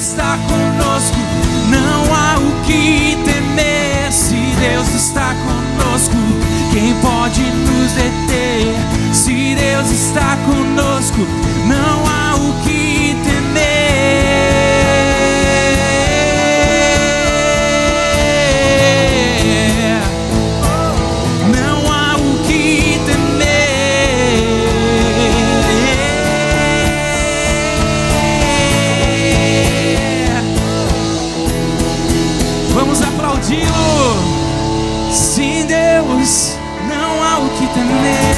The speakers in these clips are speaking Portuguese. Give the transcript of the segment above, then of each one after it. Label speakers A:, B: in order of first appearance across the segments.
A: está conosco, não há o que temer. Se Deus está conosco, quem pode nos deter? Se Deus está conosco, não há o que temer. Não há o que temer. Vamos aplaudi-lo. Sim, Deus, não há o que temer.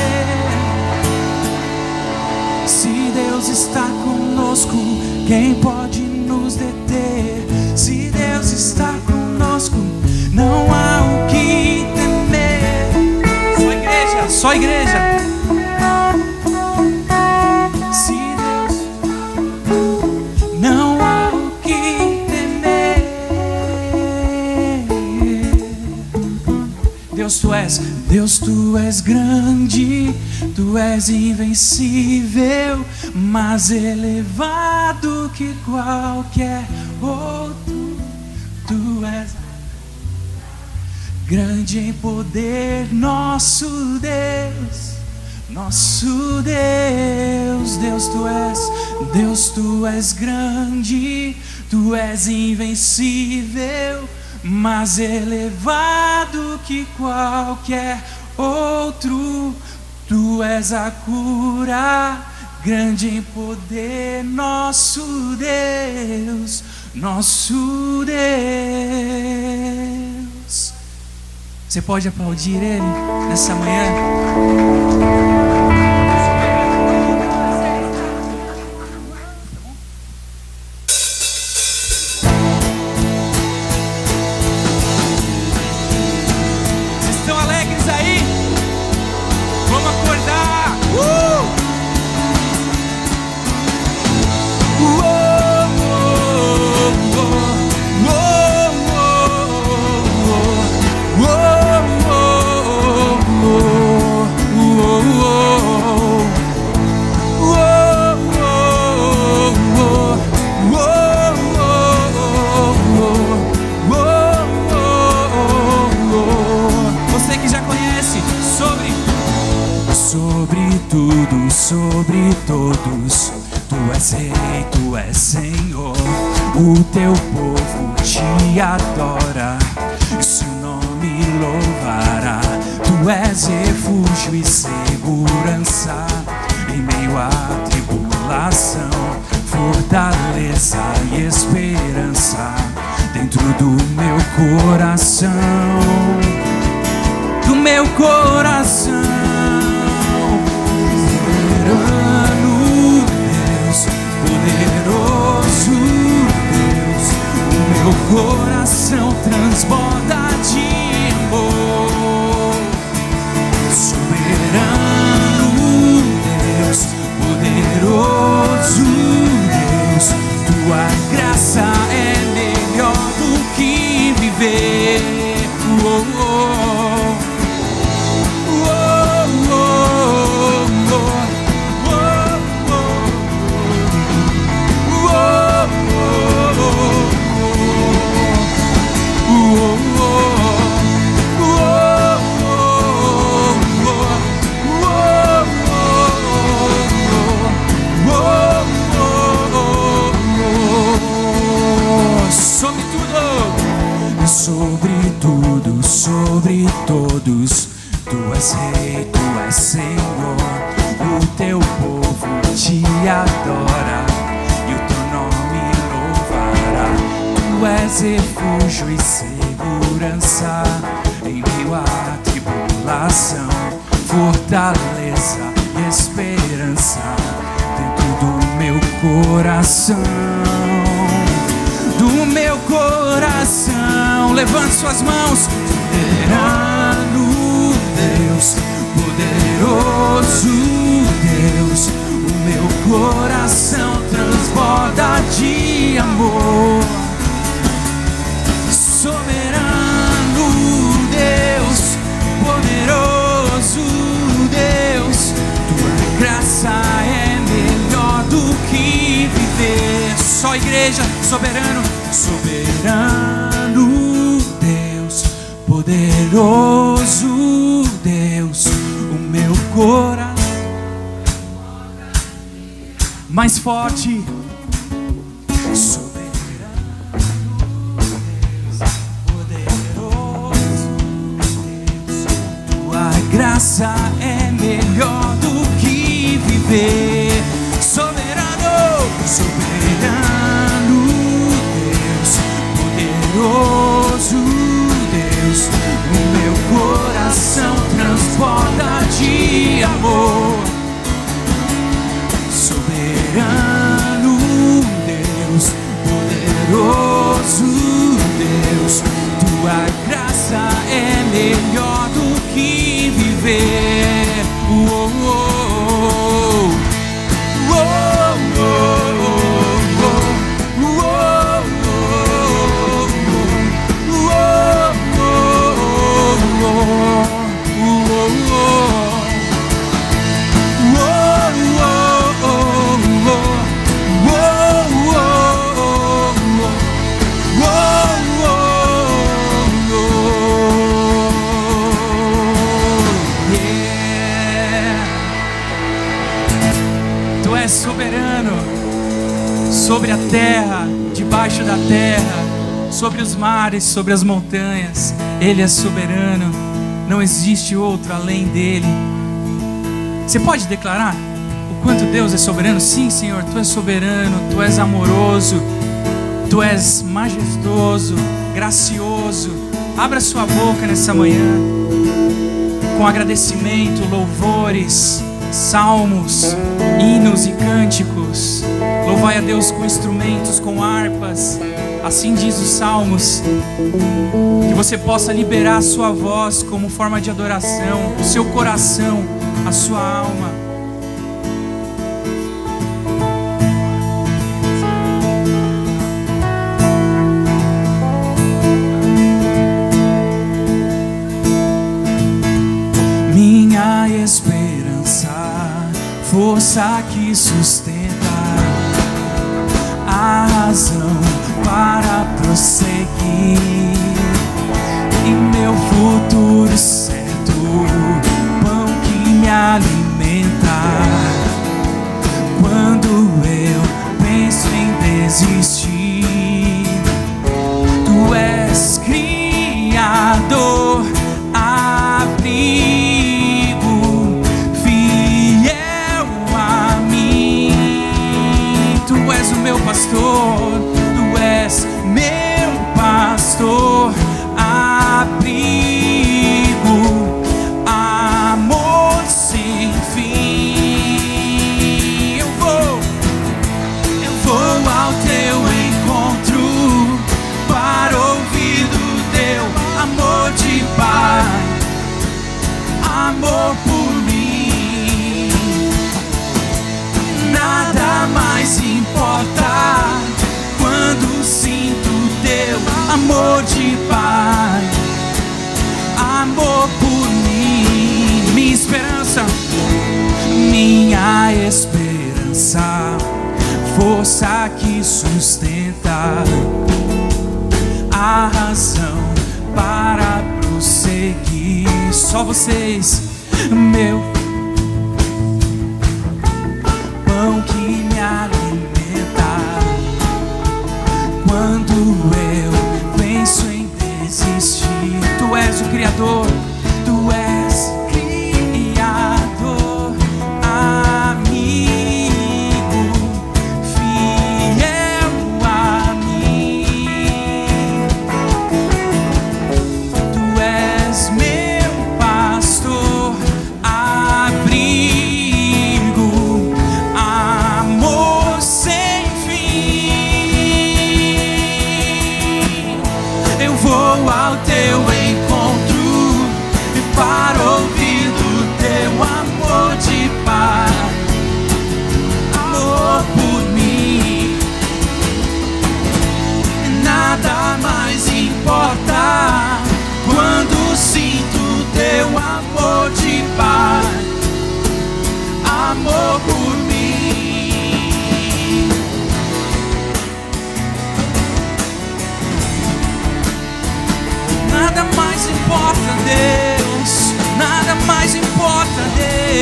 A: Se Deus está conosco, quem pode nos deter? Se Deus está conosco, não há o que temer. Só igreja, só igreja. Se Deus, não há o que temer. Deus, tu és grande, tu és invencível, mais elevado que qualquer outro. Tu és grande em poder, nosso Deus, nosso Deus. Deus, tu és grande, tu és invencível, mais elevado que qualquer outro. Tu és a cura, grande em poder, nosso Deus, nosso Deus. Você pode aplaudir Ele nessa manhã? Sobre todos, tu és rei, tu és Senhor. O teu povo te adora e seu nome louvará. Tu és refúgio e segurança em meio à tribulação, fortaleza e esperança dentro do meu coração, do meu coração. Soberano Deus, poderoso Deus, o meu coração transborda de amor. Soberano Deus, poderoso Deus, tua graça é melhor do que viver. Oh, oh. Sobre todos, tu és rei, tu és Senhor. O teu povo te adora e o teu nome louvará. Tu és refúgio e segurança em meio à tribulação, fortaleza e esperança dentro do meu coração, do meu coração. Levante suas mãos. Soberano Deus, poderoso Deus, o meu coração transborda de amor. Soberano Deus, poderoso Deus, tua graça é melhor do que viver. só igreja. Soberano, soberano Deus, poderoso Deus, o meu coração mais forte. Graça é melhor do que viver. Soberano, soberano Deus, poderoso Deus, o meu coração transborda de amor. Soberano Deus, poderoso Deus, tua graça é melhor do que viver. Oh, oh, oh, oh, sobre a terra, debaixo da terra, sobre os mares, sobre as montanhas. Ele é soberano, não existe outro além dele. Você pode declarar o quanto Deus é soberano? Sim, Senhor, Tu és soberano, Tu és amoroso, Tu és majestoso, gracioso. Abra sua boca nessa manhã com agradecimento, louvores, salmos, hinos e cânticos. Louvai a Deus com instrumentos, com harpas. Assim diz os salmos. Que você possa liberar a sua voz como forma de adoração, o seu coração, a sua alma. Minha esperança, força que sustenta, a razão para prosseguir, e meu futuro certo, pão que me alimenta. Quando eu penso em desistir, Tu és Criador, abrigo, fiel a mim. Tu és o meu pastor, Tu és meu pastor, abrigo, amor sem fim. Eu vou ao Teu encontro para ouvir do Teu amor de Pai, amor por mim. Nada mais importa quando sinto Teu amor de Pai, amor por mim. Minha esperança, minha esperança, força que sustenta, a razão para prosseguir. Só vocês, meu pão que me alimenta. Quando eu penso em desistir, Tu és o Criador, Tu és Criador, amigo, fiel a mim. Tu és meu pastor,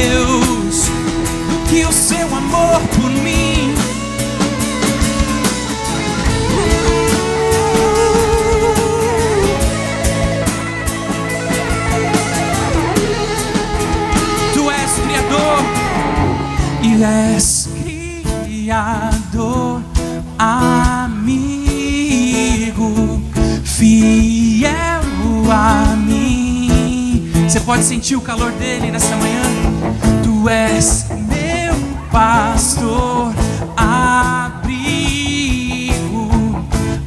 A: Deus do que o seu amor por mim. Tu és Criador e és Criador, amigo, fiel a mim. Você pode sentir o calor dele nessa manhã? Tu és meu pastor, abrigo,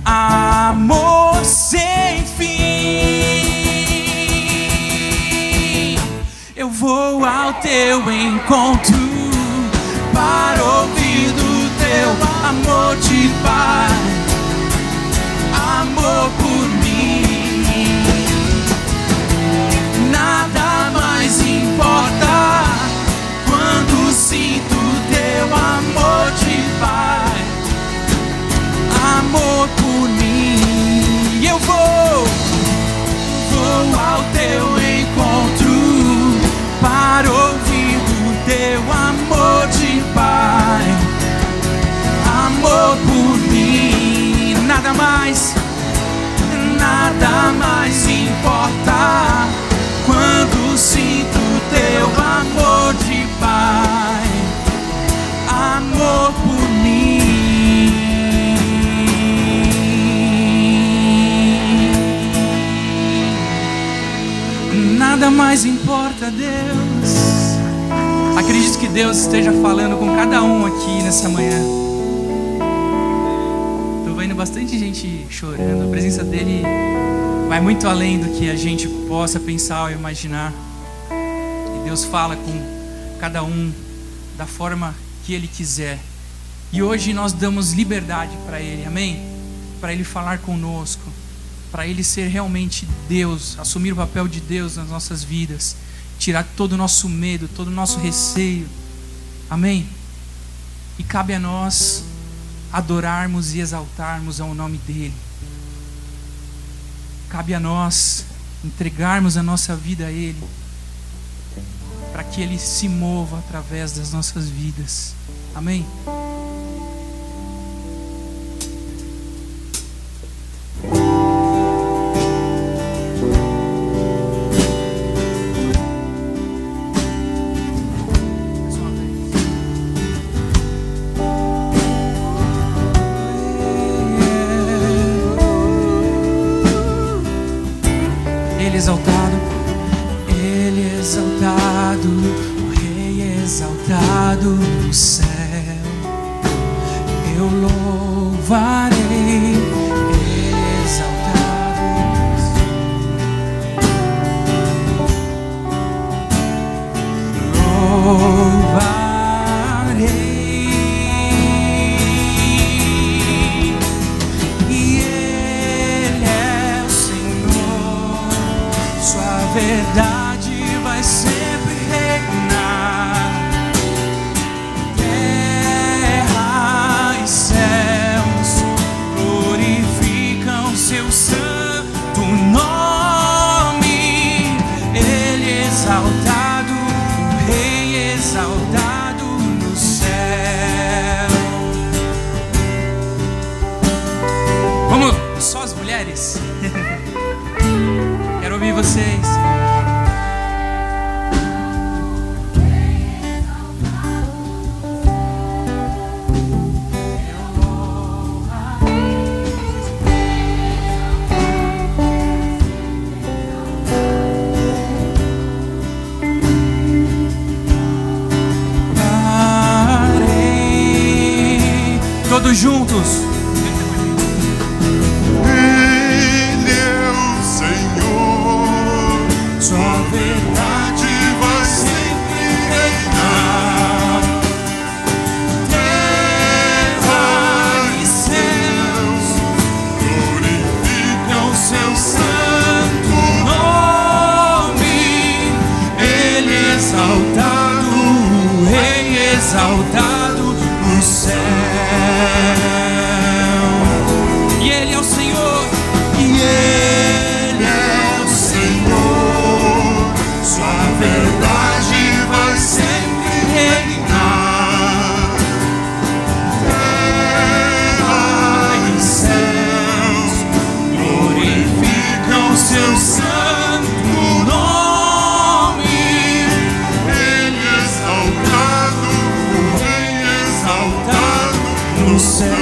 A: amor sem fim. Eu vou ao teu encontro para ouvir do teu amor de Pai, amor por mim. Nada mais importa quando sinto teu amor de Pai, amor por mim. Eu vou ao teu encontro para ouvir do teu amor de Pai, amor por mim. Nada mais importa quando sinto teu amor de Pai, amor por mim. Nada mais importa, Deus. Acredito que Deus esteja falando com cada um aqui nessa manhã. Tô vendo bastante gente chorando. A presença dele vai muito além do que a gente possa pensar ou imaginar. E Deus fala com cada um da forma que Ele quiser. E hoje nós damos liberdade para Ele, amém? Para Ele falar conosco, para Ele ser realmente Deus, assumir o papel de Deus nas nossas vidas, tirar todo o nosso medo, todo o nosso receio, amém? E cabe a nós adorarmos e exaltarmos ao nome dEle. Cabe a nós entregarmos a nossa vida a Ele, para que Ele se mova através das nossas vidas, amém? No céu, eu louvarei, exaltado, louvarei, e Ele é o Senhor, sua verdade vai sempre reinar. Seu santo nome, Ele é exaltado, o Rei exaltado no céu. Vamos, só as mulheres? Quero ouvir vocês. Todos juntos.
B: Ele é o Senhor, sua verdade vai sempre reinar. Terra e céus glorificam seu santo nome. Ele é exaltado, o Rei exaltado no céu. E Ele é o Senhor, e Ele é o Senhor, sua verdade vai ser
A: no céu.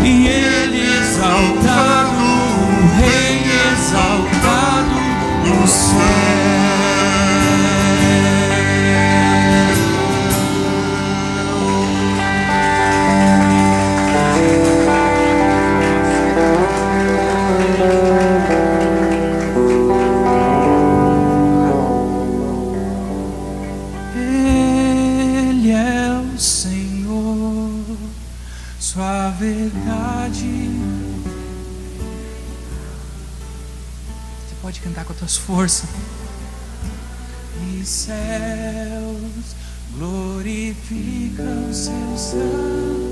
A: E Ele exaltado, o Rei exaltado no céu. Ele é o Senhor, sua verdade. Você pode cantar com as tuas forças. E céus glorificam seu santo.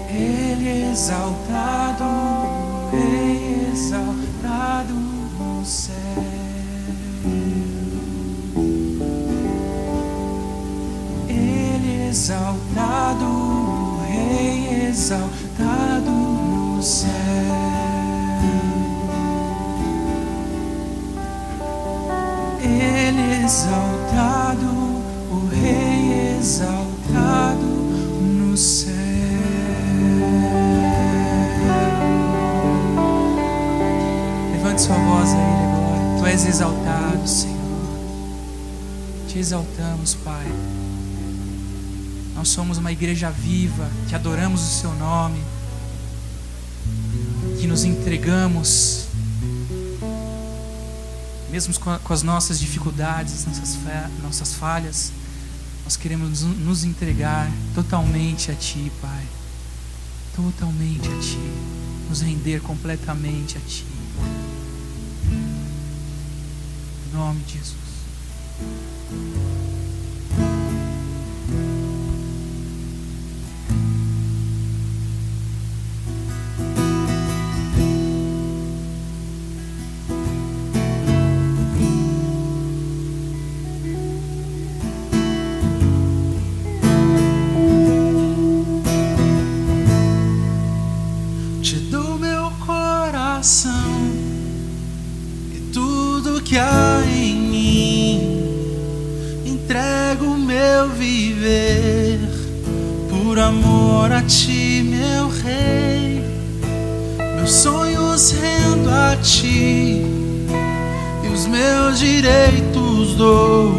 A: Ele é exaltado, Rei exaltado no céu. Ele é exaltado, Rei exaltado no céu. Ele é exaltado, o Rei exaltado no céu. Levante sua voz a Ele agora. Tu és exaltado, Senhor. Te exaltamos, Pai. Nós somos uma igreja viva, que adoramos o Seu nome, que nos entregamos, mesmo com as nossas dificuldades, nossas falhas. Nós queremos nos entregar totalmente a Ti, Pai. Totalmente a Ti. Nos render completamente a Ti. Em nome de Jesus. E tudo que há em mim, entrego meu viver por amor a Ti, meu Rei. Meus sonhos rendo a Ti e os meus direitos dou.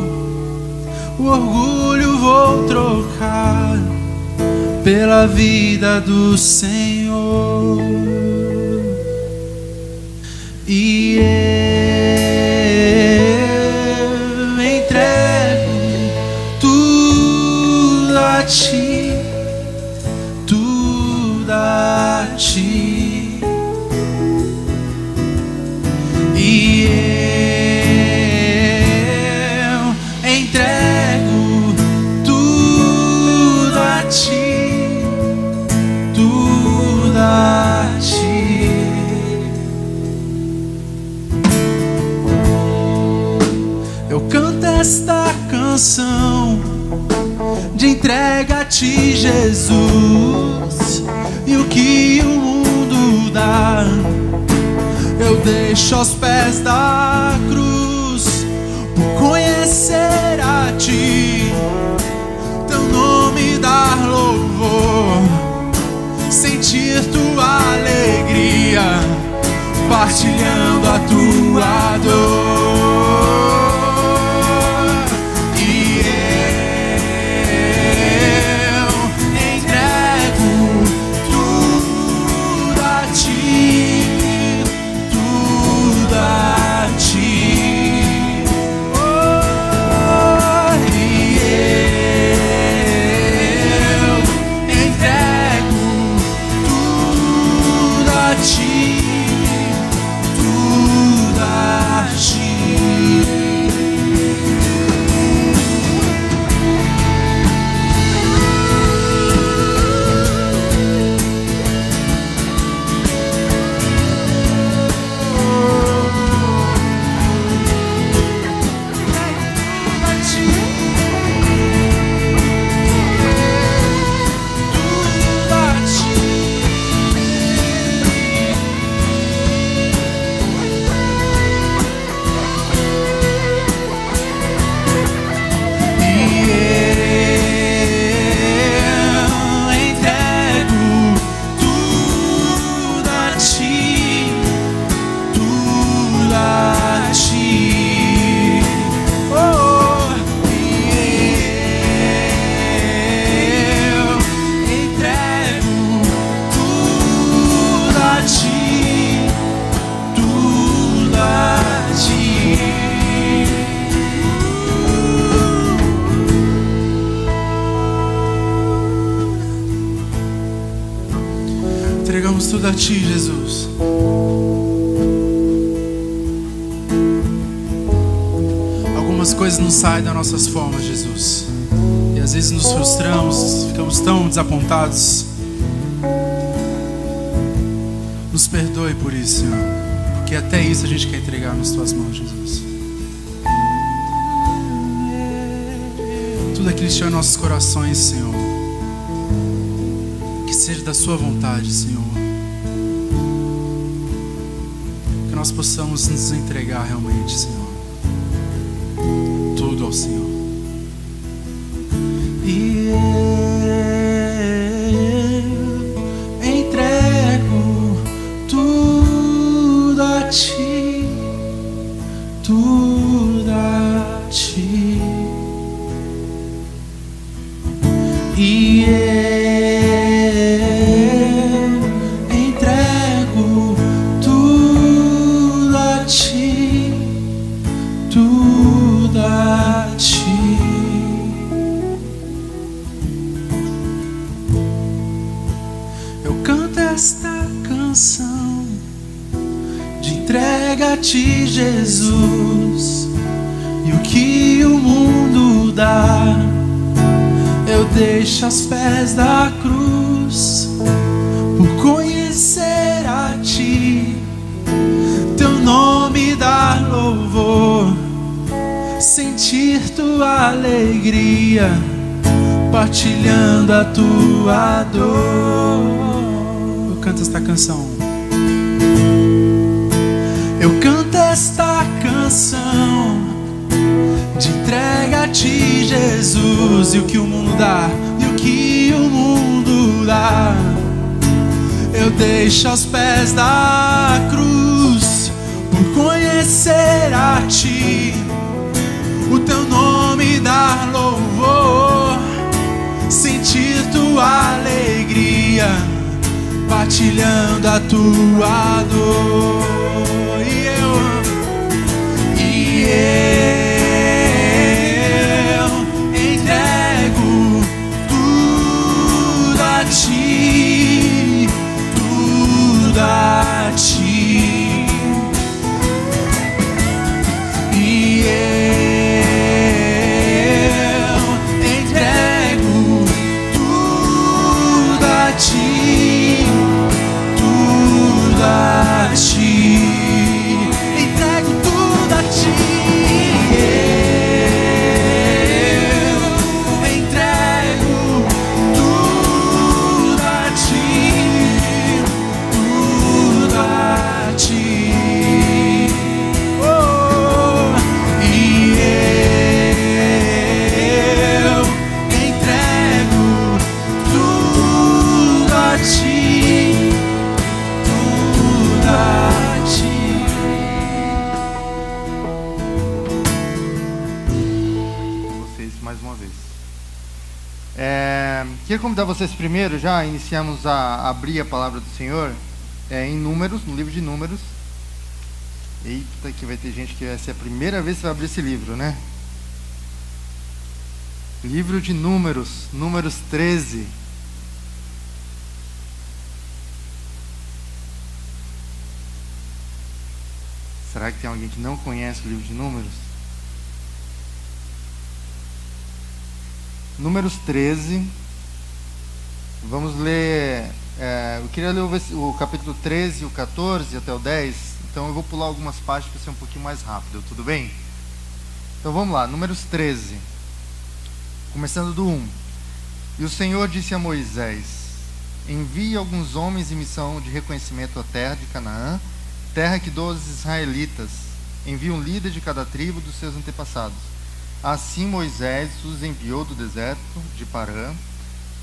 A: O orgulho vou trocar pela vida do Senhor. E eu entrego tudo a Ti, tudo a Ti. E eu entrego tudo a Ti, tudo a Ti. Esta canção de entrega a Ti, Jesus, e o que o mundo dá eu deixo aos pés da cruz, por conhecer a Ti, Teu nome dar louvor, sentir Tua alegria, partilhando a Tua dor. Tudo a Ti. tudo a Ti, Jesus. Algumas coisas não saem das nossas formas, Jesus. E às vezes nos frustramos, ficamos tão desapontados. Nos perdoe por isso, Senhor. Porque até isso a gente quer entregar nas Tuas mãos, Jesus. Tudo aquilo que estiver em nossos corações, Senhor, que seja da Sua vontade, Senhor. Que nós possamos nos entregar realmente, Senhor. Tudo ao Senhor. E eu entrego tudo a Ti, tudo a Ti. E eu entrego tudo a Ti, tudo a Ti. Eu canto esta canção de entrega a Ti, Jesus, e o que o mundo dá eu deixo aos pés da cruz, por conhecer a Ti, Teu nome dar louvor, sentir Tua alegria, partilhando a Tua dor. Eu canto esta canção. Eu canto esta canção de entrega a Ti, Jesus, e o que o mundo dá, e o que o mundo dá, eu deixo aos pés da cruz, por conhecer a Ti, o Teu nome dar louvor, sentir Tua alegria, partilhando a Tua dor. E eu Ti, tudo a Ti. E eu entrego tudo a Ti, tudo a Ti. Entrego tudo a Ti.
C: Queria convidar vocês primeiro, já iniciamos a abrir a palavra do Senhor em Números, no livro de Números. Eita, que vai ter gente que vai ser a primeira vez que vai abrir esse livro, né? Livro de Números, Números 13. Será que tem alguém que não conhece o livro de Números? Números 13. Vamos ler, eu queria ler o capítulo 13, o 14 até o 10, então eu vou pular algumas páginas para ser um pouquinho mais rápido, tudo bem? Então vamos lá, Números 13, começando do 1. E o Senhor disse a Moisés: envie alguns homens em missão de reconhecimento à terra de Canaã, terra que dou aos israelitas. Envie um líder de cada tribo dos seus antepassados. Assim Moisés os enviou do deserto de Parã,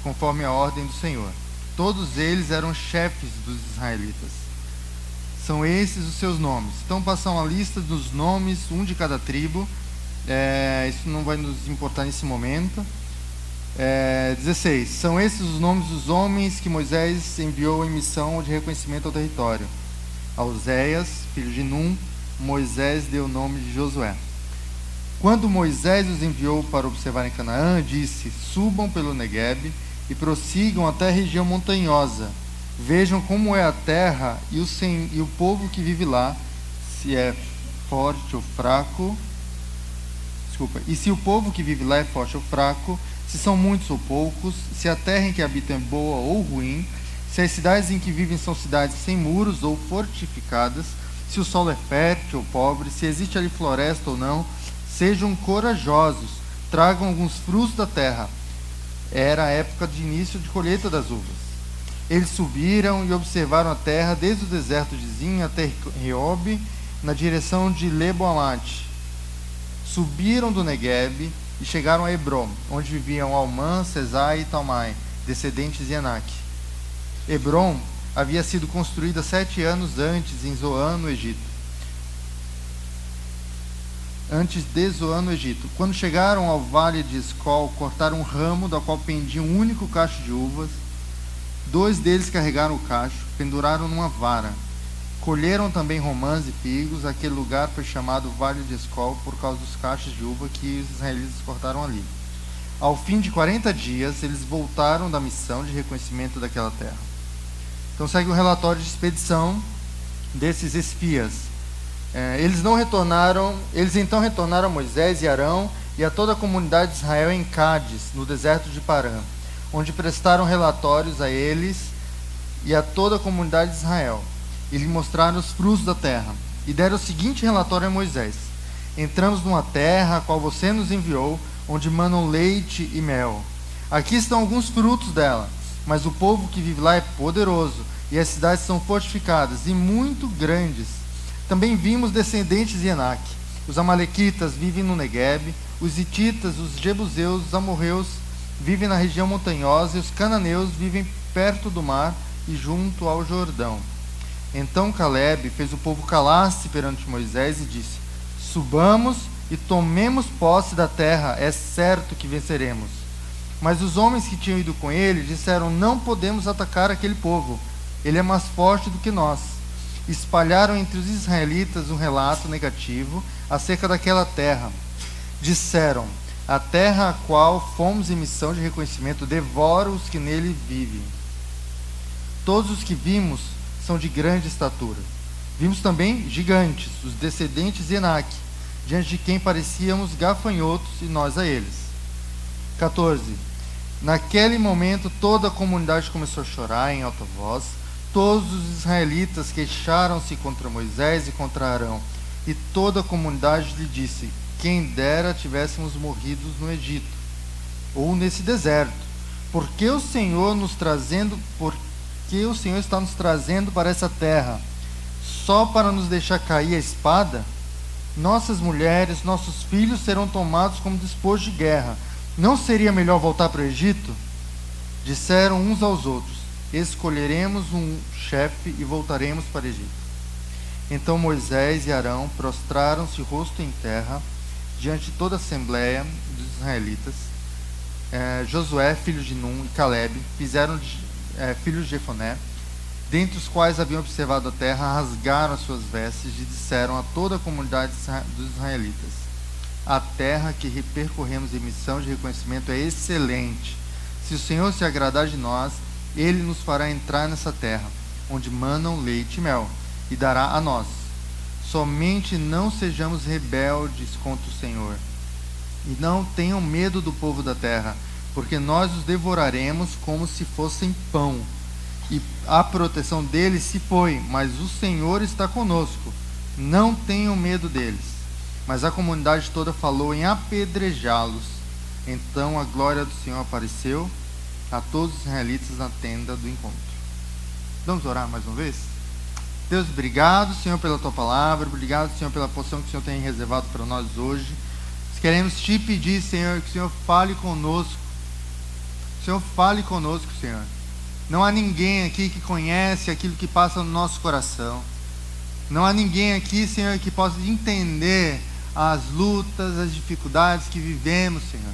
C: conforme a ordem do Senhor. Todos eles eram chefes dos israelitas. São esses os seus nomes. Então passam a lista dos nomes, um de cada tribo. Isso não vai nos importar nesse momento. 16. São esses os nomes dos homens que Moisés enviou em missão de reconhecimento ao território. A Oséias, filho de Num, Moisés deu o nome de Josué. Quando Moisés os enviou para observar em Canaã, disse: subam pelo Neguebe e prossigam até a região montanhosa, Vejam como é a terra e o povo que vive lá, se é forte ou fraco. E se o povo que vive lá é forte ou fraco, se são muitos ou poucos, se a terra em que habitam é boa ou ruim, se as cidades em que vivem são cidades sem muros ou fortificadas, se o solo é fértil ou pobre, se existe ali floresta ou não, sejam corajosos, tragam alguns frutos da terra. Era a época de início de colheita das uvas. Eles subiram e observaram a terra desde o deserto de Zin até Reob, na direção de Lebo-Amate. Subiram do Negueb e chegaram a Hebron, onde viviam Almã, Sesai e Talmai, descendentes de Enac. Hebron havia sido construída 7 anos antes em Zoan, no Egito. Antes de Zoan, no Egito. Quando chegaram ao vale de Escol, cortaram um ramo da qual pendia um único cacho de uvas. 2 deles carregaram o cacho, penduraram numa vara. Colheram também romãs e figos. Aquele lugar foi chamado Vale de Escol por causa dos cachos de uva que os israelitas cortaram ali. Ao fim de 40 dias, eles voltaram da missão de reconhecimento daquela terra. Então segue o relatório de expedição desses espias. Eles então retornaram a Moisés e Arão e a toda a comunidade de Israel em Cádiz, no deserto de Parã, onde prestaram relatórios a eles e a toda a comunidade de Israel. E lhe mostraram os frutos da terra. E deram o seguinte relatório a Moisés: entramos numa terra a qual você nos enviou, onde manam leite e mel. Aqui estão alguns frutos dela, mas o povo que vive lá é poderoso, e as cidades são fortificadas e muito grandes. Também vimos descendentes de Enac. Os amalequitas vivem no Negueb, os hititas, os jebuseus, os amorreus vivem na região montanhosa, e os cananeus vivem perto do mar e junto ao Jordão. Então Caleb fez o povo calar-se perante Moisés e disse: subamos e tomemos posse da terra, é certo que venceremos. Mas os homens que tinham ido com ele disseram: não podemos atacar aquele povo, ele é mais forte do que nós. Espalharam entre os israelitas um relato negativo acerca daquela terra. Disseram: a terra a qual fomos em missão de reconhecimento devora os que nele vivem. Todos os que vimos são de grande estatura. Vimos também gigantes, os descendentes de Enac, diante de quem parecíamos gafanhotos e nós a eles. 14. Naquele momento toda a comunidade começou a chorar em alta voz. Todos os israelitas queixaram-se contra Moisés e contra Arão, e toda a comunidade lhe disse: quem dera tivéssemos morrido no Egito, ou nesse deserto. Por que o Senhor está nos trazendo para essa terra? Só para nos deixar cair a espada? Nossas mulheres, nossos filhos serão tomados como despojo de guerra. Não seria melhor voltar para o Egito? Disseram uns aos outros: escolheremos um chefe e voltaremos para o Egito. Então Moisés e Arão prostraram-se rosto em terra diante de toda a assembleia dos israelitas. Josué, filho de Num, e Caleb, filhos de Jefoné, dentre os quais haviam observado a terra, rasgaram as suas vestes e disseram a toda a comunidade dos israelitas: a terra que percorremos em missão de reconhecimento é excelente. Se o Senhor se agradar de nós, ele nos fará entrar nessa terra, onde manam leite e mel, e dará a nós. Somente não sejamos rebeldes contra o Senhor, e não tenham medo do povo da terra, porque nós os devoraremos como se fossem pão. E a proteção deles se foi, mas o Senhor está conosco. Não tenham medo deles. Mas a comunidade toda falou em apedrejá-los. Então a glória do Senhor apareceu a todos os israelitas na tenda do encontro. Vamos orar mais uma vez? Deus, obrigado, Senhor, pela Tua palavra. Obrigado, Senhor, pela porção que o Senhor tem reservado para nós hoje. Queremos Te pedir, Senhor, que o Senhor fale conosco. O Senhor fale conosco, Senhor. Não há ninguém aqui que conhece aquilo que passa no nosso coração. Não há ninguém aqui, Senhor, que possa entender as lutas, as dificuldades que vivemos, Senhor.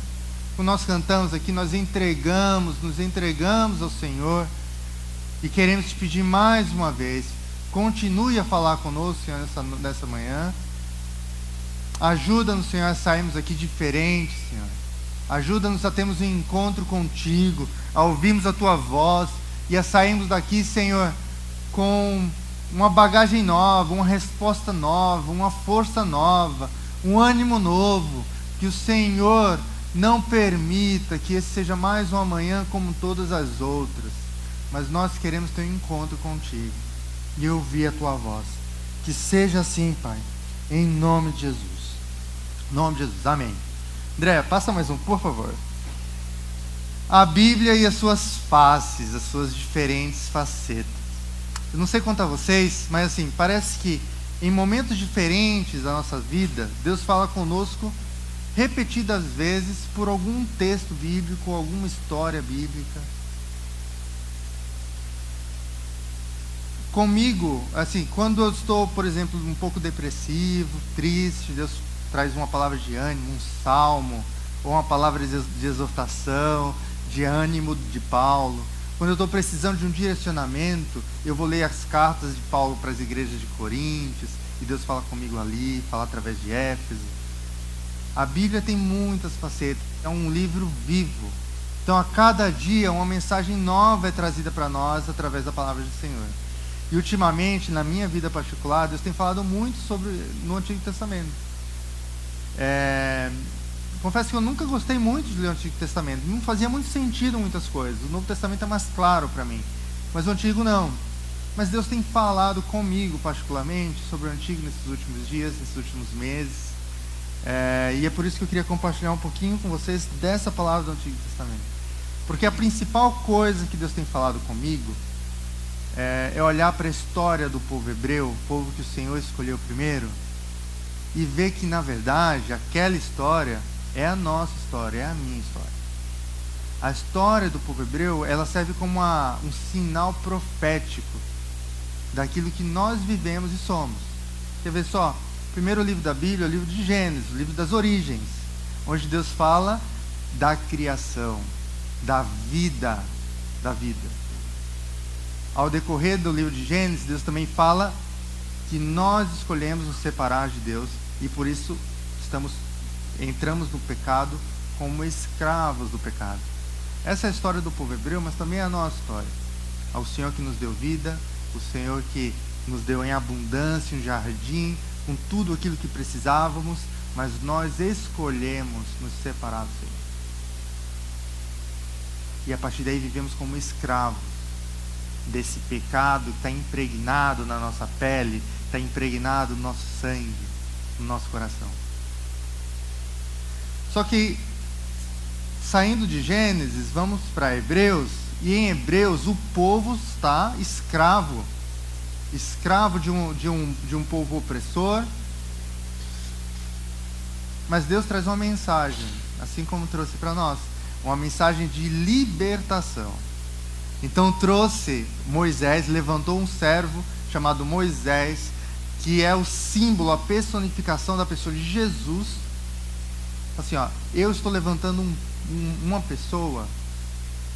C: Quando nós cantamos aqui, nós nos entregamos ao Senhor e queremos Te pedir mais uma vez, continue a falar conosco, Senhor, nessa manhã. Ajuda-nos, Senhor, a sairmos aqui diferentes, Senhor. Ajuda-nos a termos um encontro contigo, a ouvirmos a Tua voz e a sairmos daqui, Senhor, com uma bagagem nova, uma resposta nova, uma força nova, um ânimo novo. Que o Senhor não permita que esse seja mais uma manhã como todas as outras, mas nós queremos ter um encontro contigo e ouvir a tua voz. Que seja assim, Pai, em nome de Jesus. Em nome de Jesus, amém. André, passa mais um, por favor. A Bíblia e as suas faces, as suas diferentes facetas. Eu não sei quanto a vocês, mas assim, parece que em momentos diferentes da nossa vida, Deus fala conosco repetidas vezes por algum texto bíblico, alguma história bíblica. Comigo, assim, quando eu estou, por exemplo, um pouco depressivo, triste, Deus traz uma palavra de ânimo, um salmo, ou uma palavra de exortação, de ânimo de Paulo. Quando eu estou precisando de um direcionamento, eu vou ler as cartas de Paulo para as igrejas de Coríntios, e Deus fala comigo ali, fala através de Éfeso. A Bíblia tem muitas facetas, é um livro vivo. Então, a cada dia, uma mensagem nova é trazida para nós através da palavra do Senhor. E, ultimamente, na minha vida particular, Deus tem falado muito no Antigo Testamento. Confesso que eu nunca gostei muito de ler o Antigo Testamento. Não fazia muito sentido muitas coisas. O Novo Testamento é mais claro para mim, mas o Antigo não. Mas Deus tem falado comigo particularmente sobre o Antigo nesses últimos dias, nesses últimos meses. E é por isso que eu queria compartilhar um pouquinho com vocês dessa palavra do Antigo Testamento. Porque a principal coisa que Deus tem falado comigo é olhar para a história do povo hebreu, o povo que o Senhor escolheu primeiro, e ver que, na verdade, aquela história é a nossa história, é a minha história. A história do povo hebreu, ela serve como um sinal profético daquilo que nós vivemos e somos. Quer ver só? Primeiro livro da Bíblia é o livro de Gênesis, o livro das origens, onde Deus fala da criação, da vida. Ao decorrer do livro de Gênesis, Deus também fala que nós escolhemos nos separar de Deus e por isso entramos no pecado como escravos do pecado. Essa é a história do povo hebreu, mas também é a nossa história. Ao Senhor que nos deu vida, o Senhor que nos deu em abundância um jardim, com tudo aquilo que precisávamos, mas nós escolhemos nos separar do Senhor. E a partir daí vivemos como escravos desse pecado que está impregnado na nossa pele, está impregnado no nosso sangue, no nosso coração. Só que, saindo de Gênesis, vamos para Hebreus, e em Hebreus o povo está escravo de um povo opressor, mas Deus traz uma mensagem, assim como trouxe para nós, uma mensagem de libertação. Então trouxe Moisés, levantou um servo chamado Moisés, que é o símbolo, a personificação da pessoa de Jesus. Assim, eu estou levantando uma pessoa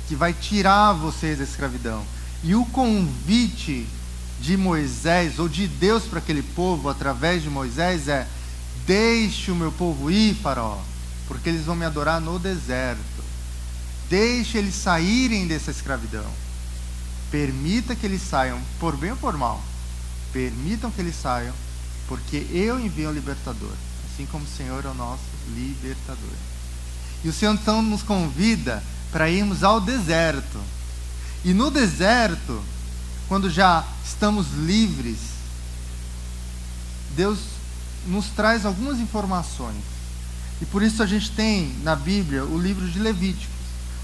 C: que vai tirar vocês da escravidão. E o convite de Moisés, ou de Deus para aquele povo, através de Moisés, é: deixe o meu povo ir, Faraó, porque eles vão me adorar no deserto. Deixe eles saírem dessa escravidão. Permita que eles saiam, por bem ou por mal. Permitam que eles saiam, porque eu envio o libertador, assim como o Senhor é o nosso libertador. E o Senhor então nos convida para irmos ao deserto. E no deserto, quando já estamos livres, Deus nos traz algumas informações. E por isso a gente tem na Bíblia o livro de Levíticos.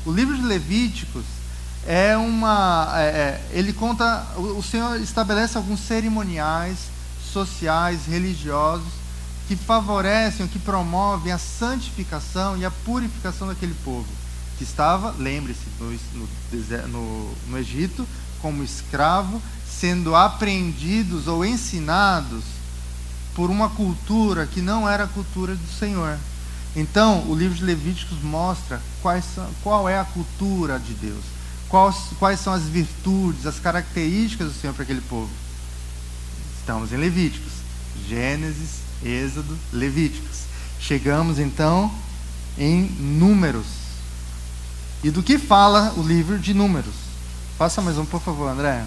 C: O livro de Levíticos ele conta, o Senhor estabelece alguns cerimoniais sociais, religiosos, que favorecem, que promovem a santificação e a purificação daquele povo, que estava, lembre-se, no Egito, como escravo, sendo apreendidos ou ensinados por uma cultura que não era a cultura do Senhor. Então, o livro de Levíticos mostra qual é a cultura de Deus, quais são as virtudes, as características do Senhor para aquele povo. Estamos em Levíticos, Gênesis, Êxodo, Levíticos. Chegamos então em Números. E do que fala o livro de Números? Passa mais um, por favor, André.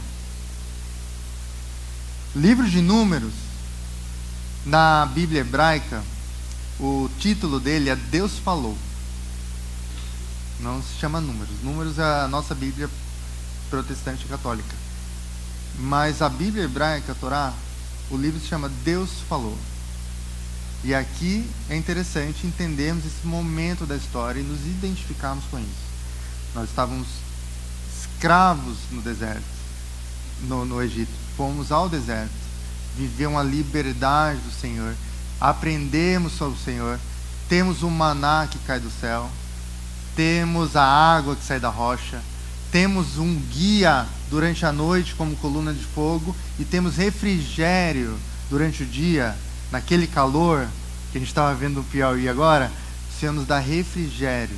C: Livro de Números, na Bíblia hebraica, o título dele é Deus Falou. Não se chama Números. Números é a nossa Bíblia protestante católica. Mas a Bíblia hebraica, a Torá, o livro se chama Deus Falou. E aqui é interessante entendermos esse momento da história e nos identificarmos com isso. Nós estávamos escravos no deserto, no Egito. Fomos ao deserto, viver uma liberdade do Senhor, aprendemos sobre o Senhor, temos o maná que cai do céu, temos a água que sai da rocha, temos um guia durante a noite como coluna de fogo e temos refrigério durante o dia, naquele calor que a gente estava vendo no Piauí agora. O Senhor nos dá refrigério.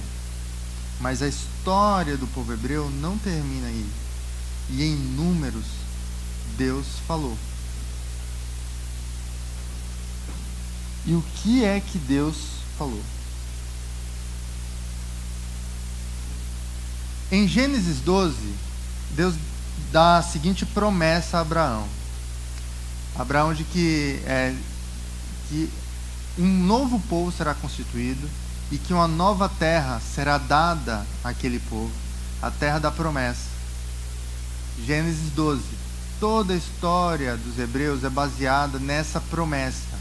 C: Mas a história do povo hebreu não termina aí. E em Números, Deus falou. E o que é que Deus falou? Em Gênesis 12, Deus dá a seguinte promessa a Abraão. Abraão de que um novo povo será constituído e que uma nova terra será dada àquele povo, a terra da promessa. Gênesis 12. Toda a história dos hebreus é baseada nessa promessa,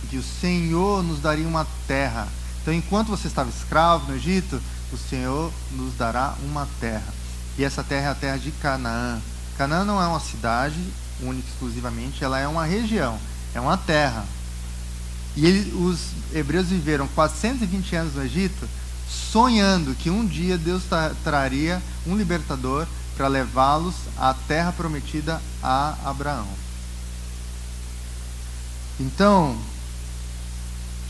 C: que o Senhor nos daria uma terra. Então, enquanto você estava escravo no Egito, o Senhor nos dará uma terra. E essa terra é a terra de Canaã. Canaã não é uma cidade única exclusivamente, ela é uma região, é uma terra. E os hebreus viveram 420 anos no Egito, sonhando que um dia Deus traria um libertador para levá-los à terra prometida a Abraão. Então,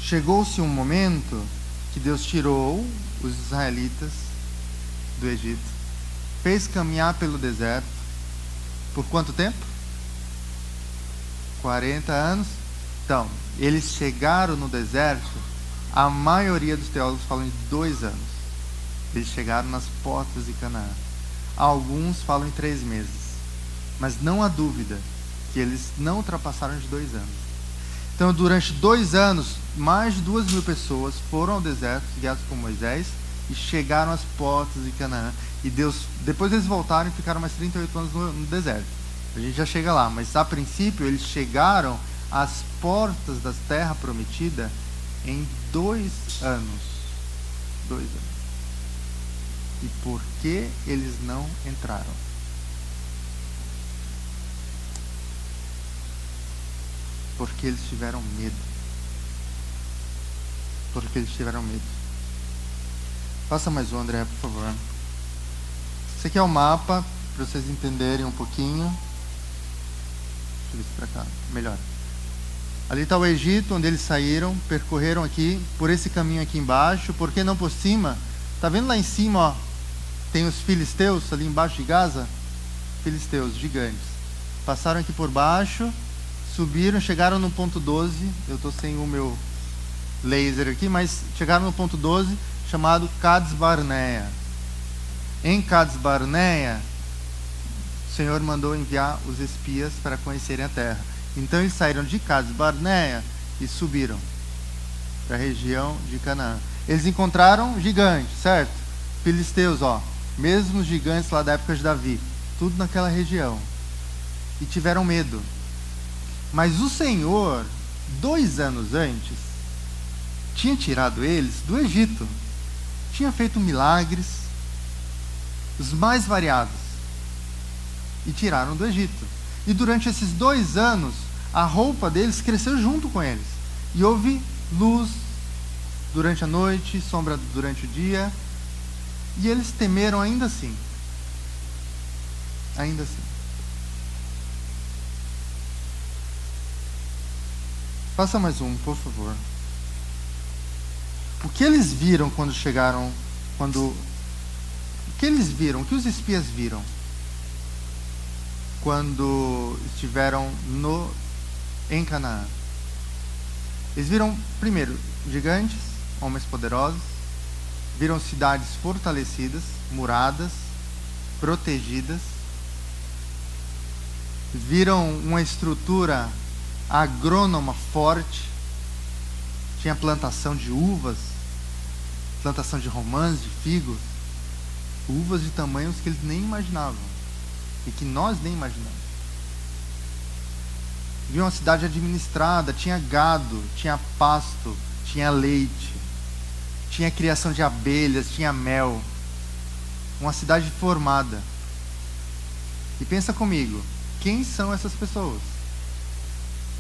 C: chegou-se um momento que Deus tirou os israelitas do Egito, fez caminhar pelo deserto. Por quanto tempo? 40 anos. Então, eles chegaram no deserto, a maioria dos teólogos falam de 2 anos. Eles chegaram nas portas de Canaã. Alguns falam em 3 meses. Mas não há dúvida que eles não ultrapassaram de 2 anos. Então, durante 2 anos, mais de 2.000 pessoas foram ao deserto, guiados por Moisés, e chegaram às portas de Canaã. E Deus, depois eles voltaram e ficaram mais 38 anos no deserto. A gente já chega lá, mas a princípio eles chegaram às portas da terra prometida em 2 anos. 2 anos. E por que eles não entraram? Porque eles tiveram medo. Porque eles tiveram medo. Passa mais um, André, por favor. Esse aqui é o mapa, para vocês entenderem um pouquinho. Deixa eu ver se para cá, melhor. Ali está o Egito, onde eles saíram, percorreram aqui, por esse caminho aqui embaixo. Por que não por cima? Está vendo lá em cima, ó? Tem os filisteus ali embaixo de Gaza? Filisteus, gigantes. Passaram aqui por baixo, subiram, chegaram no ponto 12. Eu estou sem o meu laser aqui, mas chegaram no ponto 12, chamado Cades Barnea. Em Cades Barnea, o Senhor mandou enviar os espias para conhecerem a terra. Então eles saíram de Cades Barnea e subiram para a região de Canaã. Eles encontraram gigantes, certo? Filisteus, ó, mesmos gigantes lá da época de Davi, tudo naquela região. E tiveram medo. Mas o Senhor, 2 anos antes, tinha tirado eles do Egito. Tinha feito milagres, os mais variados, e tiraram do Egito. E durante esses 2 anos, a roupa deles cresceu junto com eles. E houve luz durante a noite, sombra durante o dia. E eles temeram ainda assim. Ainda assim. Passa mais um, por favor. O que eles viram quando chegaram, o que eles viram, o que os espias viram quando estiveram em Canaã? Eles viram, primeiro, gigantes, homens poderosos, viram cidades fortalecidas, muradas, protegidas, viram uma estrutura agrônoma forte, tinha plantação de uvas, plantação de romãs, de figos, uvas de tamanhos que eles nem imaginavam e que nós nem imaginamos. Viu uma cidade administrada, tinha gado, tinha pasto, tinha leite, tinha criação de abelhas, tinha mel. Uma cidade formada. E pensa comigo, quem são essas pessoas?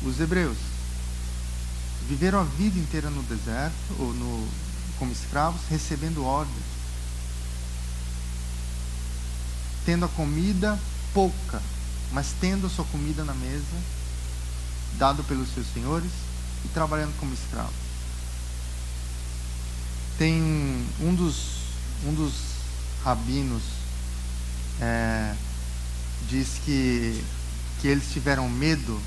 C: Os hebreus. Viveram a vida inteira no deserto, ou como escravos, recebendo ordens. Tendo a comida pouca, mas tendo a sua comida na mesa, dado pelos seus senhores, e trabalhando como escravos. Tem um dos rabinos diz que eles tiveram medo,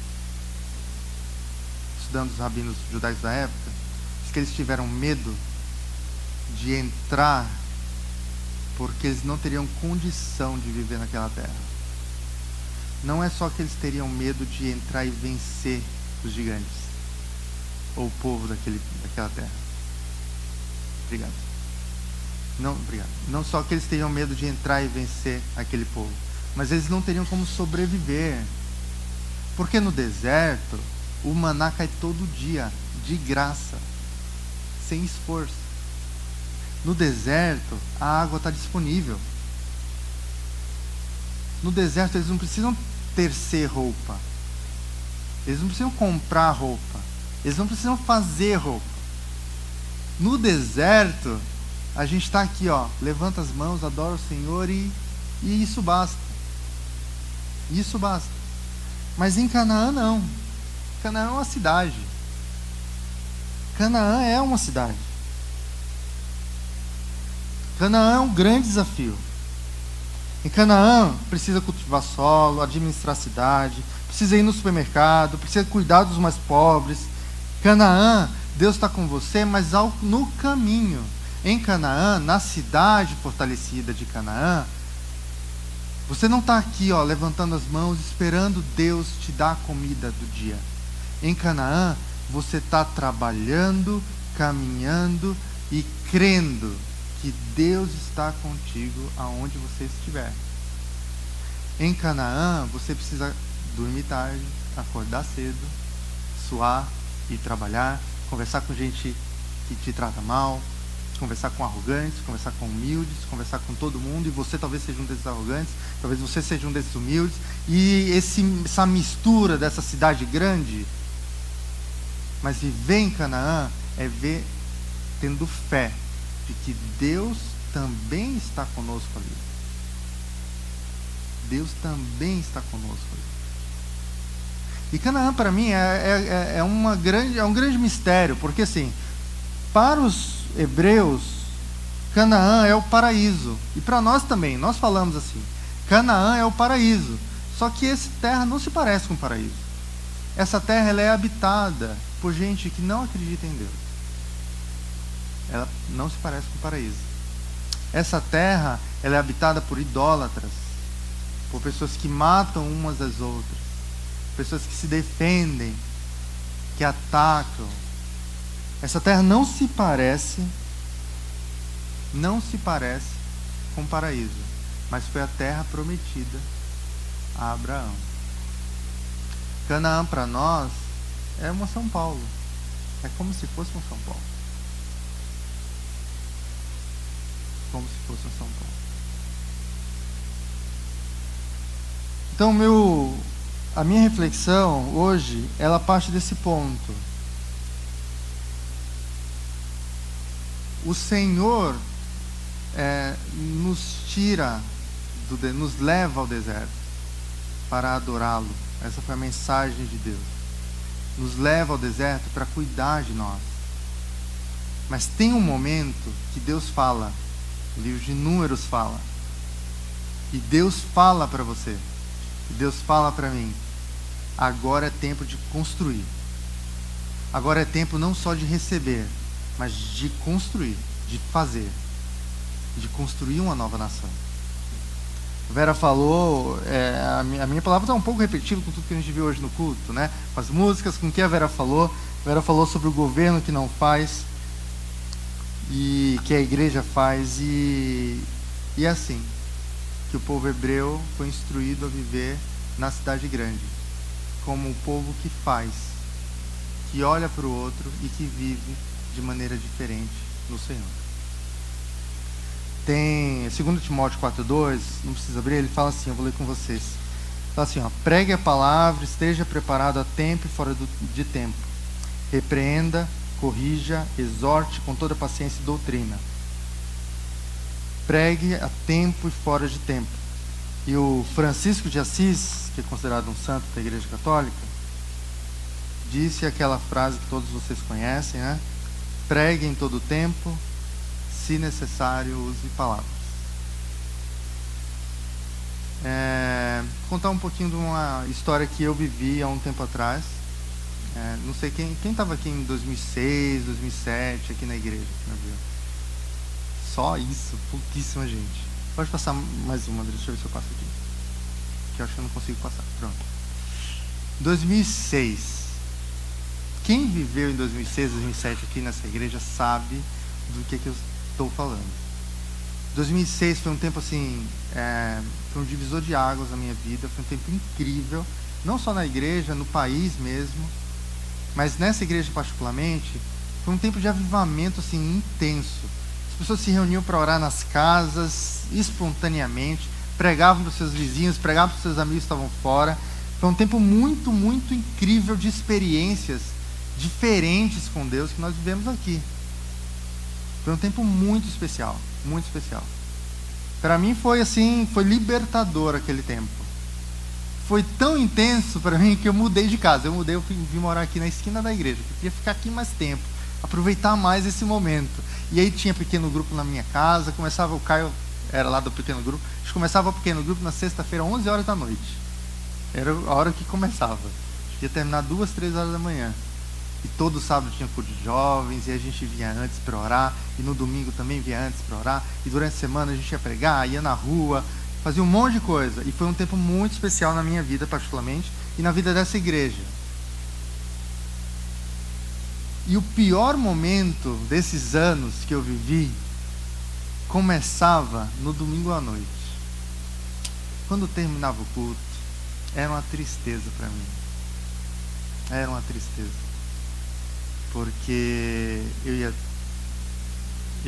C: estudando os rabinos judaicos da época, diz que eles tiveram medo de entrar porque eles não teriam condição de viver naquela terra. Não é só que eles teriam medo de entrar e vencer os gigantes ou o povo daquela terra. Obrigado. Não só que eles teriam medo de entrar e vencer aquele povo, mas eles não teriam como sobreviver. Porque no deserto, o maná cai todo dia, de graça, sem esforço. No deserto, a água está disponível. No deserto, eles não precisam tecer roupa. Eles não precisam comprar roupa. Eles não precisam fazer roupa. No deserto, a gente está aqui, levanta as mãos, adora o Senhor e isso basta. Isso basta. Mas em Canaã não. Canaã é uma cidade. Canaã é uma cidade. Canaã é um grande desafio. Em Canaã, precisa cultivar solo, administrar a cidade, precisa ir no supermercado, precisa cuidar dos mais pobres. Canaã, Deus está com você, mas no caminho. Em Canaã, na cidade fortalecida de Canaã, você não está aqui, levantando as mãos, esperando Deus te dar a comida do dia. Em Canaã, você está trabalhando, caminhando e crendo que Deus está contigo aonde você estiver. Em Canaã, você precisa dormir tarde, acordar cedo, suar, ir trabalhar, conversar com gente que te trata mal, conversar com arrogantes, conversar com humildes, conversar com todo mundo, e você talvez seja um desses arrogantes, talvez você seja um desses humildes, e essa mistura dessa cidade grande. Mas viver em Canaã é ver tendo fé de que Deus também está conosco ali. Deus também está conosco ali. E Canaã para mim é um grande mistério, porque assim, para os hebreus, Canaã é o paraíso. E para nós também, nós falamos assim, Canaã é o paraíso. Só que essa terra não se parece com o paraíso. Essa terra ela é habitada por gente que não acredita em Deus. Ela não se parece com o paraíso. Essa terra ela é habitada por idólatras, por pessoas que matam umas às outras, pessoas que se defendem, que atacam. Essa terra não se parece com o paraíso, mas foi a terra prometida a Abraão. Canaã para nós é uma São Paulo. É como se fosse uma São Paulo. Como se fosse uma São Paulo. Então a minha reflexão hoje, ela parte desse ponto. O Senhor nos leva ao deserto para adorá-lo. Essa foi a mensagem de Deus. Nos leva ao deserto para cuidar de nós. Mas tem um momento que Deus fala, o livro de Números fala, e Deus fala para você, e Deus fala para mim, agora é tempo de construir. Agora é tempo não só de receber, mas de construir, de fazer, de construir uma nova nação. A Vera falou, a minha palavra está um pouco repetitiva com tudo que a gente viu hoje no culto, né? Com as músicas, com o que a Vera falou. A Vera falou sobre o governo que não faz e que a igreja faz, e é assim que o povo hebreu foi instruído a viver na cidade grande, como o povo que faz, que olha para o outro e que vive de maneira diferente no Senhor. Tem 2 Timóteo 4:2, não precisa abrir, ele fala assim, eu vou ler com vocês. Fala assim, pregue a palavra, esteja preparado a tempo e fora de tempo. Repreenda, corrija, exorte com toda paciência e doutrina. Pregue a tempo e fora de tempo. E o Francisco de Assis, que é considerado um santo da Igreja Católica, disse aquela frase que todos vocês conhecem, né? Pregue em todo tempo, se necessário, use palavras. Contar um pouquinho de uma história que eu vivi há um tempo atrás. Não sei quem estava aqui em 2006, 2007, aqui na igreja. Só isso, pouquíssima gente. Pode passar mais uma, deixa eu ver se eu passo aqui. Que eu acho que eu não consigo passar. Pronto. 2006. Quem viveu em 2006, 2007 aqui nessa igreja sabe do que eu estou falando. 2006 foi um tempo assim, foi um divisor de águas na minha vida, foi um tempo incrível, não só na igreja, no país mesmo, mas nessa igreja particularmente, foi um tempo de avivamento assim, intenso. As pessoas se reuniam para orar nas casas, espontaneamente, pregavam para os seus vizinhos, pregavam para os seus amigos que estavam fora. Foi um tempo muito, muito incrível de experiências diferentes com Deus que nós vivemos aqui. Foi um tempo muito especial, muito especial. Para mim foi assim, foi libertador aquele tempo. Foi tão intenso para mim que eu mudei de casa. Eu vim morar aqui na esquina da igreja, eu queria ficar aqui mais tempo, aproveitar mais esse momento. E aí tinha pequeno grupo na minha casa, começava, o Caio era lá do pequeno grupo, a gente começava o pequeno grupo na sexta-feira, 11 horas da noite. Era a hora que começava. Ia terminar 2, 3 horas da manhã. E todo sábado tinha culto de jovens, e a gente vinha antes para orar, e no domingo também vinha antes para orar, e durante a semana a gente ia pregar, ia na rua, fazia um monte de coisa. E foi um tempo muito especial na minha vida, particularmente, e na vida dessa igreja. E o pior momento desses anos que eu vivi começava no domingo à noite. Quando terminava o culto, era uma tristeza para mim. Era uma tristeza. Porque eu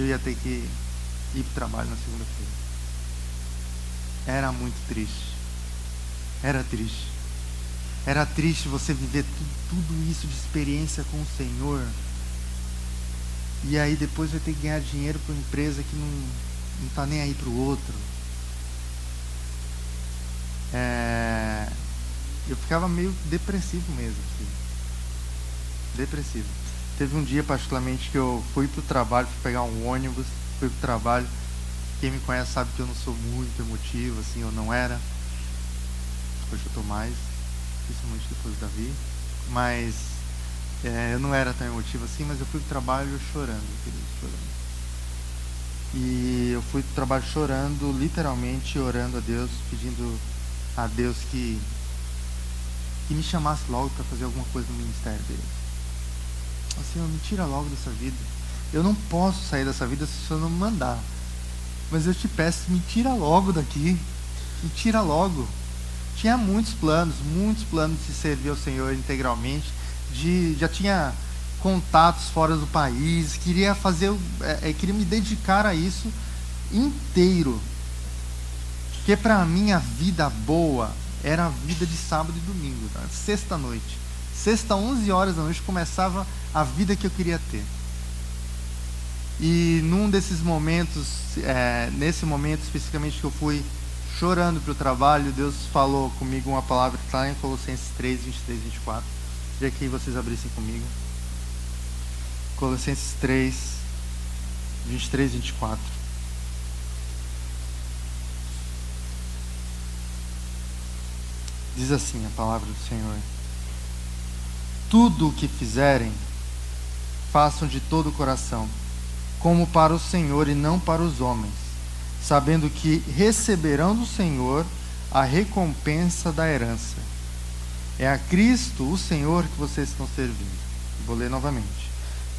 C: ia ter que ir para o trabalho na segunda-feira. Era muito triste. Era triste. Era triste você viver tudo isso de experiência com o Senhor. E aí depois vai ter que ganhar dinheiro para uma empresa que não está nem aí para o outro. Eu ficava meio depressivo mesmo. Assim. Depressivo. Teve um dia particularmente que eu fui para o trabalho, fui pegar um ônibus, fui para o trabalho. Quem me conhece sabe que eu não sou muito emotivo, assim, eu não era. Hoje eu estou mais, principalmente depois do Davi. Mas eu não era tão emotivo assim, mas eu fui para o trabalho chorando, chorando. E eu fui para o trabalho chorando, literalmente orando a Deus, pedindo a Deus que me chamasse logo para fazer alguma coisa no ministério dele. Assim, me tira logo dessa vida. Eu não posso sair dessa vida se o Senhor não me mandar. Mas eu te peço, me tira logo daqui. Me tira logo. Tinha muitos planos de servir ao Senhor integralmente. Já tinha contatos fora do país. Queria me dedicar a isso inteiro. Porque para mim a vida boa era a vida de sábado e domingo, tá? Sexta-noite. Sexta, 11 horas da noite, começava a vida que eu queria ter. E num desses momentos, nesse momento especificamente que eu fui chorando para o trabalho, Deus falou comigo uma palavra que está lá em Colossenses 3, 23 e 24. Queria que vocês abrissem comigo. Colossenses 3, 23 e 24. Diz assim a palavra do Senhor: tudo o que fizerem, façam de todo o coração, como para o Senhor e não para os homens, sabendo que receberão do Senhor a recompensa da herança. É a Cristo, o Senhor, que vocês estão servindo. Vou ler novamente.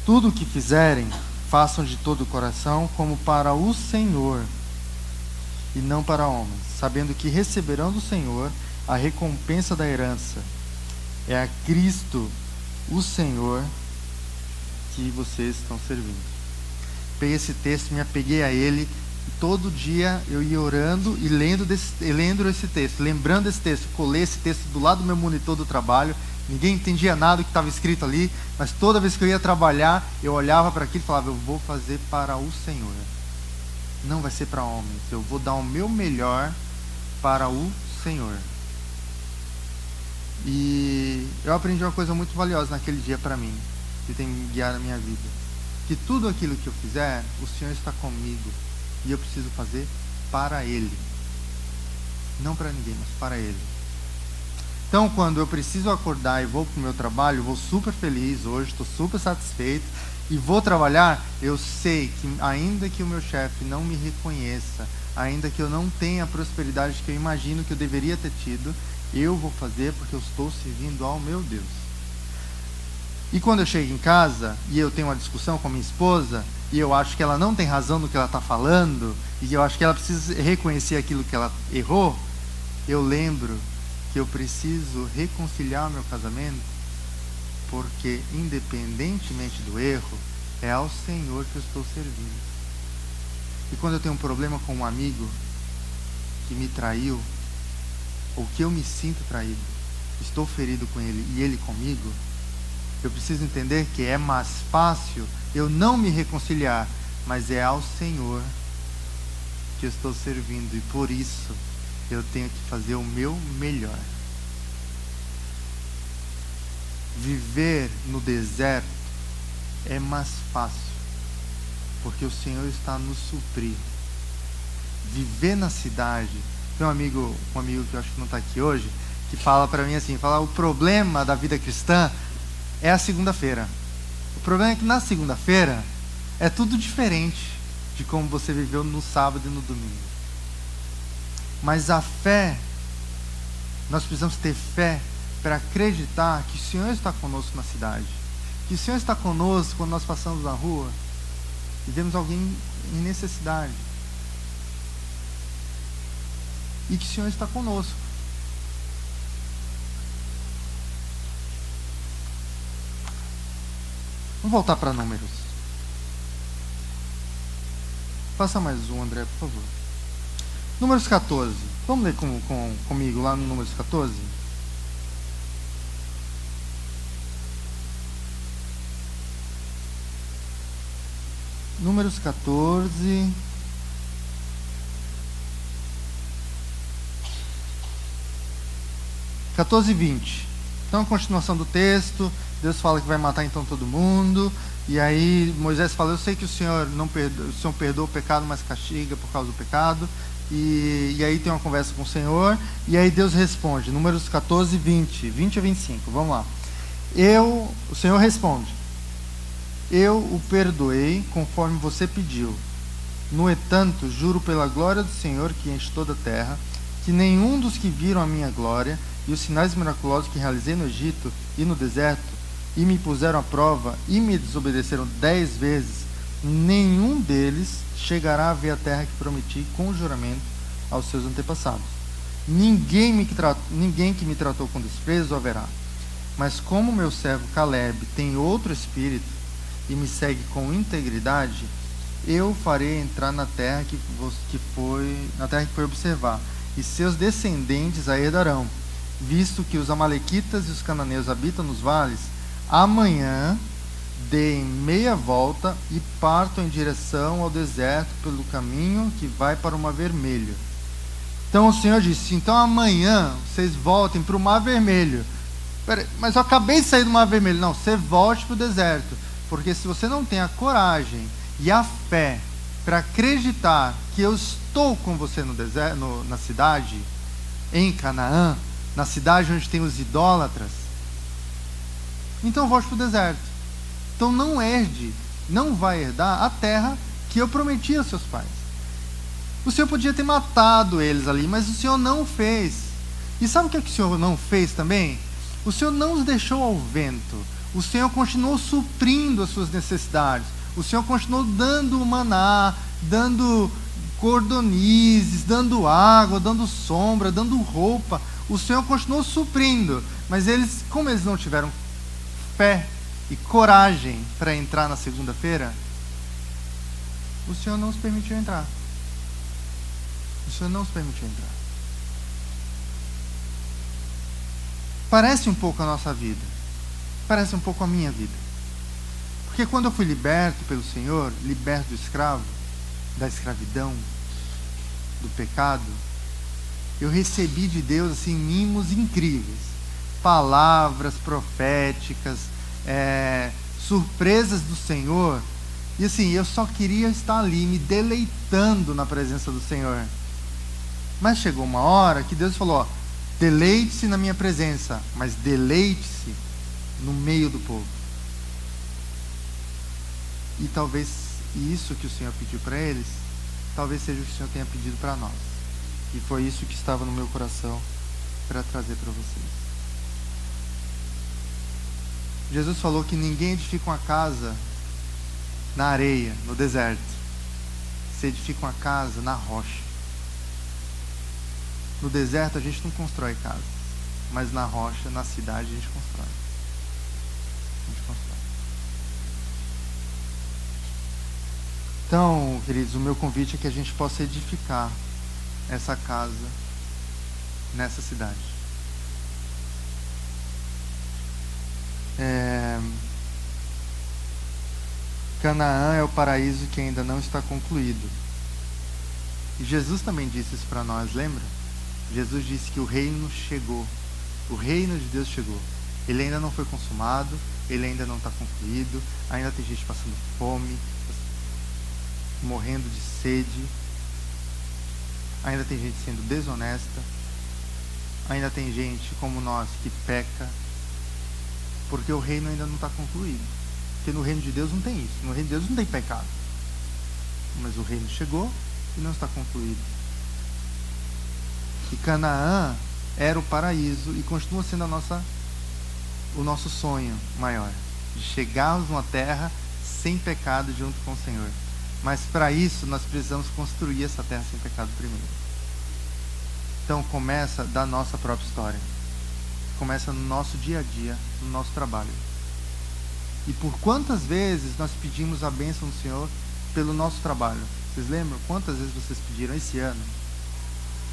C: Tudo o que fizerem, façam de todo o coração, como para o Senhor, e não para homens, sabendo que receberão do Senhor a recompensa da herança. É a Cristo, o Senhor, que vocês estão servindo. Peguei esse texto, me apeguei a ele, e todo dia eu ia orando e lendo esse texto, lembrando esse texto. Colei esse texto do lado do meu monitor do trabalho. Ninguém entendia nada do que estava escrito ali, mas toda vez que eu ia trabalhar, eu olhava para aquilo e falava: eu vou fazer para o Senhor. Não vai ser para homens, eu vou dar o meu melhor para o Senhor. E eu aprendi uma coisa muito valiosa naquele dia para mim, que tem me guiado a minha vida: que tudo aquilo que eu fizer, o Senhor está comigo, e eu preciso fazer para Ele. Não para ninguém, mas para Ele. Então, quando eu preciso acordar e vou para o meu trabalho, eu vou super feliz hoje, estou super satisfeito, e vou trabalhar, eu sei que ainda que o meu chefe não me reconheça, ainda que eu não tenha a prosperidade que eu imagino que eu deveria ter tido, eu vou fazer porque eu estou servindo ao meu Deus. E quando eu chego em casa e eu tenho uma discussão com a minha esposa, e eu acho que ela não tem razão no que ela está falando, e eu acho que ela precisa reconhecer aquilo que ela errou, eu lembro que eu preciso reconciliar o meu casamento, porque independentemente do erro, é ao Senhor que eu estou servindo. E quando eu tenho um problema com um amigo que me traiu, ou que eu me sinto traído, estou ferido com ele e ele comigo, eu preciso entender que é mais fácil eu não me reconciliar, mas é ao Senhor que eu estou servindo, e por isso eu tenho que fazer o meu melhor. Viver no deserto é mais fácil, porque o Senhor está nos suprir. Viver na cidade, tem um amigo que eu acho que não está aqui hoje, que fala para mim assim, o problema da vida cristã é a segunda-feira. O problema é que na segunda-feira é tudo diferente de como você viveu no sábado e no domingo. Mas a fé, nós precisamos ter fé para acreditar que o Senhor está conosco na cidade, que o Senhor está conosco quando nós passamos na rua e vemos alguém em necessidade, e que o Senhor está conosco. Vamos voltar para Números. Passa mais um, André, por favor. Números 14. Vamos ler comigo lá no Números 14? Números 14. e 20. Então, a continuação do texto. Deus fala que vai matar então todo mundo. E aí Moisés fala: eu sei que o Senhor perdoa o pecado, mas castiga por causa do pecado. E aí tem uma conversa com o Senhor. E aí Deus responde, Números 14, 20 a 25. Vamos lá. O Senhor responde: eu o perdoei conforme você pediu. No entanto, juro pela glória do Senhor que enche toda a terra, que nenhum dos que viram a minha glória e os sinais miraculosos que realizei no Egito e no deserto, e me puseram à prova e me desobedeceram 10 vezes, nenhum deles chegará a ver a terra que prometi com juramento aos seus antepassados. Ninguém que me tratou com desprezo haverá. Mas como meu servo Caleb tem outro espírito e me segue com integridade, eu farei entrar na terra que foi observar, e seus descendentes a herdarão, visto que os amalequitas e os cananeus habitam nos vales. Amanhã deem meia volta e partam em direção ao deserto pelo caminho que vai para o Mar Vermelho. Então o Senhor disse: então amanhã vocês voltem para o Mar Vermelho. Mas eu acabei de sair do Mar Vermelho. Não, você volte para o deserto, porque se você não tem a coragem e a fé para acreditar que eu estou com você no deserto, na cidade, em Canaã, na cidade onde tem os idólatras, então volte para o deserto. Então não vai herdar a terra que eu prometi aos seus pais. O Senhor podia ter matado eles ali, mas o Senhor não fez. E sabe o que o Senhor não fez também? O Senhor não os deixou ao vento. O Senhor continuou suprindo as suas necessidades. O Senhor continuou dando maná, dando cordonizes, dando água, dando sombra, dando roupa. O Senhor continuou suprindo. Mas eles, como eles não tiveram fé e coragem para entrar na segunda-feira, o Senhor não os permitiu entrar. O Senhor não os permitiu entrar. Parece um pouco a nossa vida. Parece um pouco a minha vida. Porque quando eu fui liberto pelo Senhor, liberto do escravo, da escravidão, do pecado, eu recebi de Deus assim mimos incríveis. Palavras proféticas, surpresas do Senhor. E assim, eu só queria estar ali me deleitando na presença do Senhor. Mas chegou uma hora que Deus falou, ó, deleite-se na minha presença, mas deleite-se no meio do povo. E talvez isso que o Senhor pediu para eles, talvez seja o que o Senhor tenha pedido para nós. E foi isso que estava no meu coração para trazer para vocês. Jesus falou que ninguém edifica uma casa na areia, no deserto. Se edifica uma casa na rocha. No deserto a gente não constrói casa, mas na rocha, na cidade a gente constrói. Então, queridos, o meu convite é que a gente possa edificar essa casa nessa cidade. Canaã é o paraíso que ainda não está concluído. E Jesus também disse isso para nós, lembra? Jesus disse que o reino chegou. O reino de Deus chegou. Ele ainda não foi consumado, ele ainda não está concluído, ainda tem gente passando fome, morrendo de sede, ainda tem gente sendo desonesta, ainda tem gente como nós que peca, porque o reino ainda não está concluído. Porque no reino de Deus não tem isso, no reino de Deus não tem pecado, mas o reino chegou e não está concluído. E Canaã era o paraíso e continua sendo o nosso sonho maior, de chegarmos numa terra sem pecado junto com o Senhor. Mas para isso nós precisamos construir essa terra sem pecado primeiro. Então começa da nossa própria história. Começa no nosso dia a dia, no nosso trabalho. E por quantas vezes nós pedimos a bênção do Senhor pelo nosso trabalho? Vocês lembram quantas vezes vocês pediram esse ano?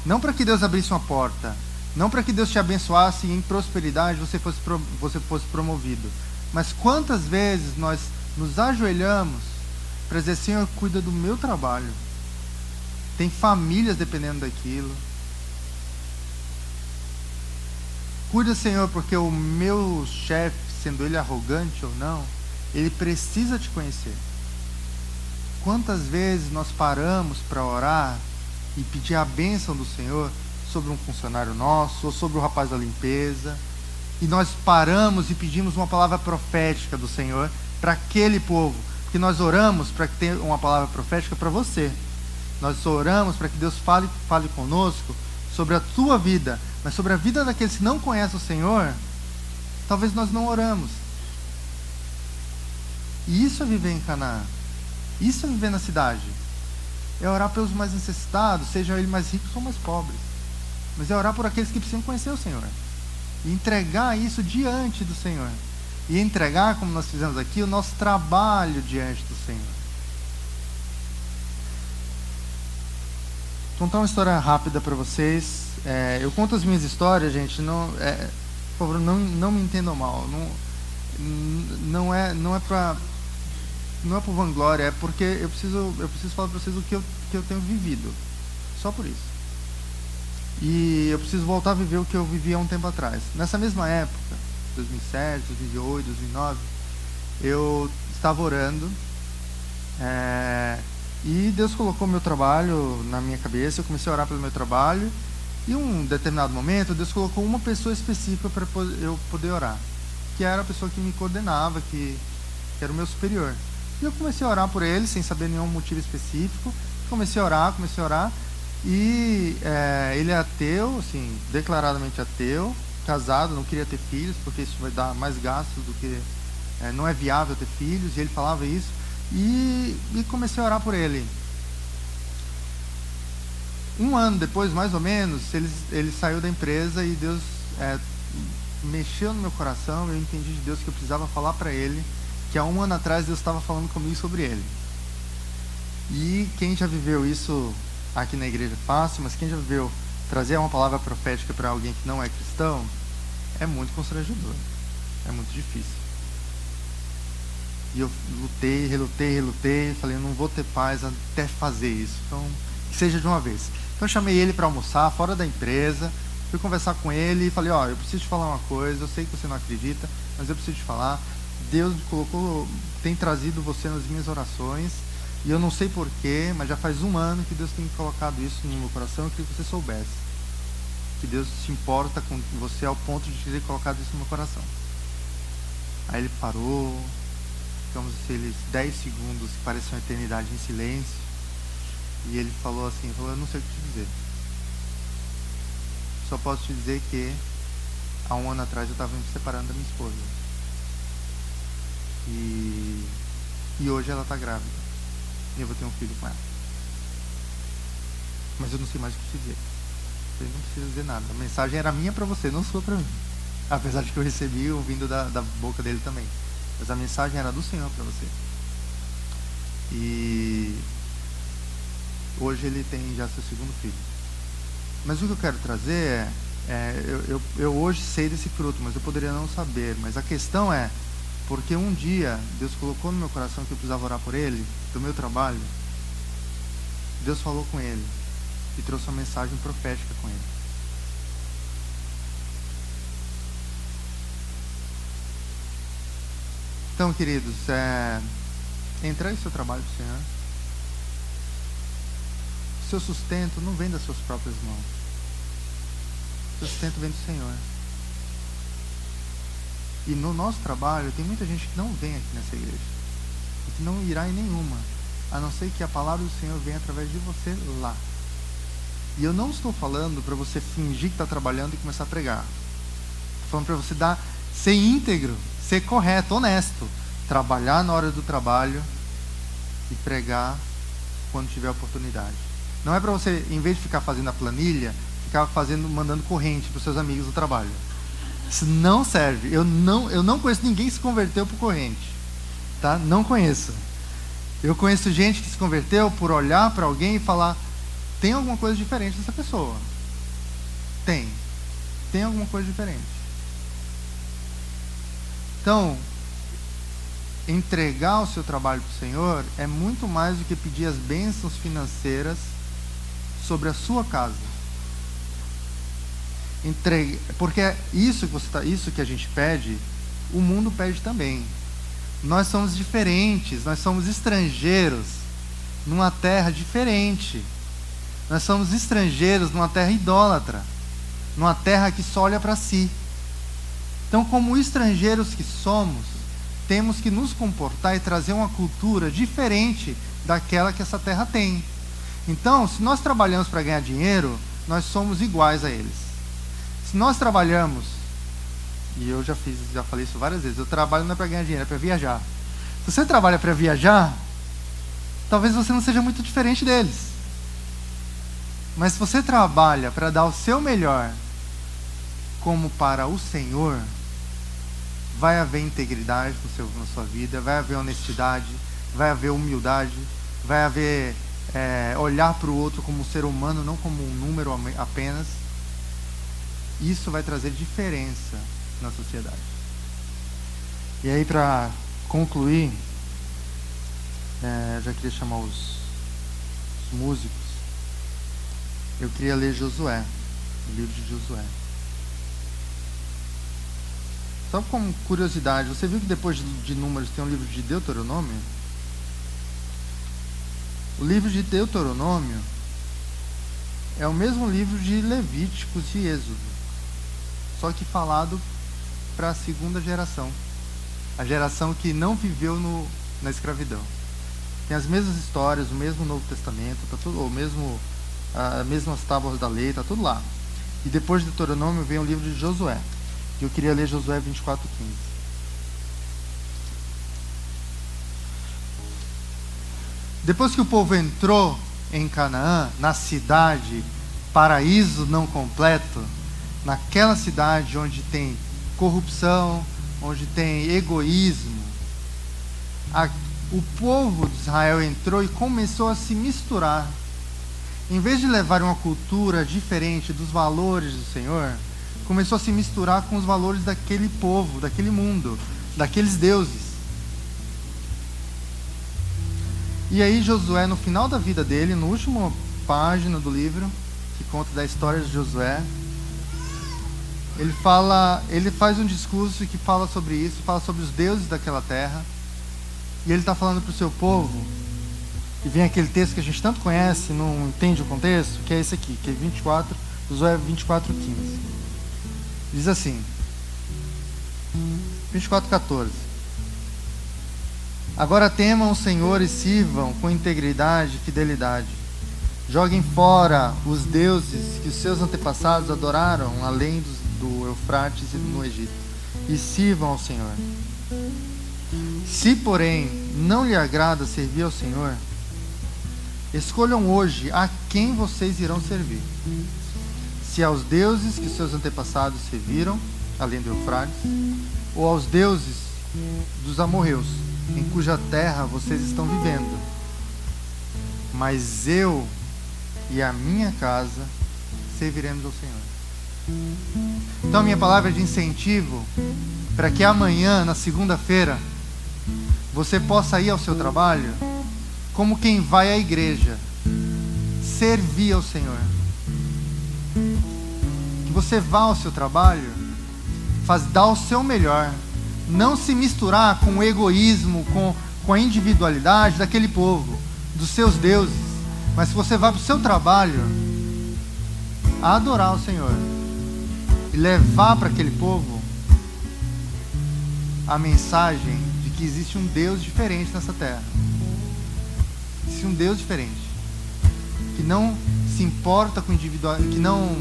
C: Não para que Deus abrisse uma porta, não para que Deus te abençoasse e em prosperidade você fosse promovido. Mas quantas vezes nós nos ajoelhamos para dizer, Senhor, cuida do meu trabalho. Tem famílias dependendo daquilo. Cuida, Senhor, porque o meu chefe, sendo ele arrogante ou não, ele precisa te conhecer. Quantas vezes nós paramos para orar e pedir a bênção do Senhor sobre um funcionário nosso, ou sobre o rapaz da limpeza, e nós paramos e pedimos uma palavra profética do Senhor para aquele povo. Que nós oramos para que tenha uma palavra profética para você. Nós oramos para que Deus fale conosco sobre a tua vida, mas sobre a vida daqueles que não conhecem o Senhor, talvez nós não oramos. E isso é viver em Canaã. Isso é viver na cidade. É orar pelos mais necessitados, sejam eles mais ricos ou mais pobres. Mas é orar por aqueles que precisam conhecer o Senhor. E entregar isso diante do Senhor. E entregar, como nós fizemos aqui, o nosso trabalho diante do Senhor. Vou contar uma história rápida para vocês. Eu conto as minhas histórias, gente. Por favor, não me entendam mal. Não é por vanglória, é porque eu preciso falar para vocês o que eu tenho vivido. Só por isso. E eu preciso voltar a viver o que eu vivi há um tempo atrás. Nessa mesma época, 2007, 2008, 2009, eu estava orando e Deus colocou meu trabalho na minha cabeça. Eu comecei a orar pelo meu trabalho e em um determinado momento Deus colocou uma pessoa específica para eu poder orar, que era a pessoa que me coordenava, que era o meu superior. E eu comecei a orar por ele sem saber nenhum motivo específico Comecei a orar, e ele é ateu, assim, declaradamente ateu, casado, não queria ter filhos, porque isso vai dar mais gastos do que... não é viável ter filhos, e ele falava isso, e comecei a orar por ele. Um ano depois, mais ou menos, ele saiu da empresa e Deus mexeu no meu coração. Eu entendi de Deus que eu precisava falar para ele que há um ano atrás Deus estava falando comigo sobre ele. E quem já viveu isso aqui na igreja é fácil, mas quem já viveu trazer uma palavra profética para alguém que não é cristão é muito constrangedor, é muito difícil. E eu relutei, falei, eu não vou ter paz até fazer isso, então que seja de uma vez. Então eu chamei ele para almoçar fora da empresa, fui conversar com ele e falei, eu preciso te falar uma coisa, eu sei que você não acredita, mas eu preciso te falar, Deus tem trazido você nas minhas orações, e eu não sei porquê, mas já faz um ano que Deus tem colocado isso no meu coração, eu queria que você soubesse que Deus se importa com você ao ponto de ter colocado isso no meu coração. Aí ele parou, ficamos aqueles 10 segundos que parecem uma eternidade em silêncio, e ele falou assim, eu não sei o que te dizer, só posso te dizer que há um ano atrás eu estava me separando da minha esposa, e hoje ela está grávida, e eu vou ter um filho com ela, mas eu não sei mais o que te dizer. Eu não preciso dizer nada, a mensagem era minha para você, não sua para mim, apesar de que eu recebi ouvindo da boca dele também, mas a mensagem era do Senhor para você. E hoje ele tem já seu segundo filho. Mas o que eu quero trazer eu hoje sei desse fruto, mas eu poderia não saber. Mas a questão é, porque um dia Deus colocou no meu coração que eu precisava orar por ele, do meu trabalho. Deus falou com ele e trouxe uma mensagem profética com ele. Então, queridos, entregue seu trabalho para o Senhor. Seu sustento não vem das suas próprias mãos. Seu sustento vem do Senhor. E no nosso trabalho, tem muita gente que não vem aqui nessa igreja. E que não irá em nenhuma. A não ser que a palavra do Senhor venha através de você lá. E eu não estou falando para você fingir que está trabalhando e começar a pregar. Estou falando para você ser íntegro, ser correto, honesto. Trabalhar na hora do trabalho e pregar quando tiver oportunidade. Não é para você, em vez de ficar fazendo a planilha, ficar mandando corrente para os seus amigos do trabalho. Isso não serve. Eu não conheço ninguém que se converteu por corrente. Tá? Não conheço. Eu conheço gente que se converteu por olhar para alguém e falar, tem alguma coisa diferente dessa pessoa. Tem alguma coisa diferente. Então, entregar o seu trabalho para o Senhor é muito mais do que pedir as bênçãos financeiras sobre a sua casa. Porque isso que a gente pede, o mundo pede também. Nós somos diferentes, nós somos estrangeiros numa terra diferente. Nós somos estrangeiros numa terra idólatra, numa terra que só olha para si. Então, como estrangeiros que somos, temos que nos comportar e trazer uma cultura diferente daquela que essa terra tem. Então, se nós trabalhamos para ganhar dinheiro, nós somos iguais a eles. Se nós trabalhamos, e eu já falei isso várias vezes, eu trabalho não é para ganhar dinheiro, é para viajar. Se você trabalha para viajar, talvez você não seja muito diferente deles. Mas se você trabalha para dar o seu melhor como para o Senhor, vai haver integridade na sua vida, vai haver honestidade, vai haver humildade, vai haver olhar para o outro como um ser humano, não como um número apenas. Isso vai trazer diferença na sociedade. E aí, para concluir, já queria chamar os músicos. Eu queria ler Josué, o livro de Josué. Só como curiosidade, você viu que depois de Números tem um livro de Deuteronômio? O livro de Deuteronômio é o mesmo livro de Levíticos e Êxodo, só que falado para a segunda geração, a geração que não viveu na escravidão. Tem as mesmas histórias, o mesmo Novo Testamento, tá tudo, as mesmas tábuas da lei, está tudo lá. E depois de Deuteronômio vem o livro de Josué. E eu queria ler Josué 24:15. Depois que o povo entrou em Canaã, na cidade, paraíso não completo, naquela cidade onde tem corrupção, onde tem egoísmo, o povo de Israel entrou e começou a se misturar. Em vez de levar uma cultura diferente dos valores do Senhor, começou a se misturar com os valores daquele povo, daquele mundo, daqueles deuses. E aí Josué, no final da vida dele, na última página do livro, que conta da história de Josué, ele faz um discurso que fala sobre isso, fala sobre os deuses daquela terra, e ele está falando para o seu povo, e vem aquele texto que a gente tanto conhece, não entende o contexto, que é esse aqui, que é Josué 24:15. Diz assim, 24:14. Agora temam o Senhor e sirvam com integridade e fidelidade. Joguem fora os deuses que os seus antepassados adoraram além do Eufrates e no Egito, e sirvam ao Senhor. Se, porém, não lhe agrada servir ao Senhor, escolham hoje a quem vocês irão servir. Se aos deuses que seus antepassados serviram, além do Eufrates, ou aos deuses dos amorreus, em cuja terra vocês estão vivendo. Mas eu e a minha casa serviremos ao Senhor. Então a minha palavra é de incentivo para que amanhã, na segunda-feira, você possa ir ao seu trabalho como quem vai à igreja, servir ao Senhor. Que você vá ao seu trabalho, dar o seu melhor, não se misturar com o egoísmo, com a individualidade daquele povo, dos seus deuses, mas que você vá para o seu trabalho a adorar o Senhor e levar para aquele povo a mensagem de que existe um Deus diferente nessa terra. Existe um Deus diferente, que não se importa com o individual, que não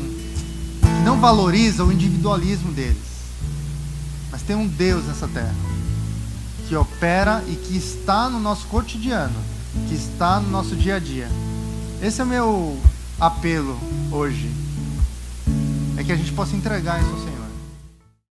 C: valoriza o individualismo deles. Mas tem um Deus nessa terra que opera e que está no nosso cotidiano, que está no nosso dia a dia. Esse é o meu apelo hoje, é que a gente possa entregar isso ao Senhor.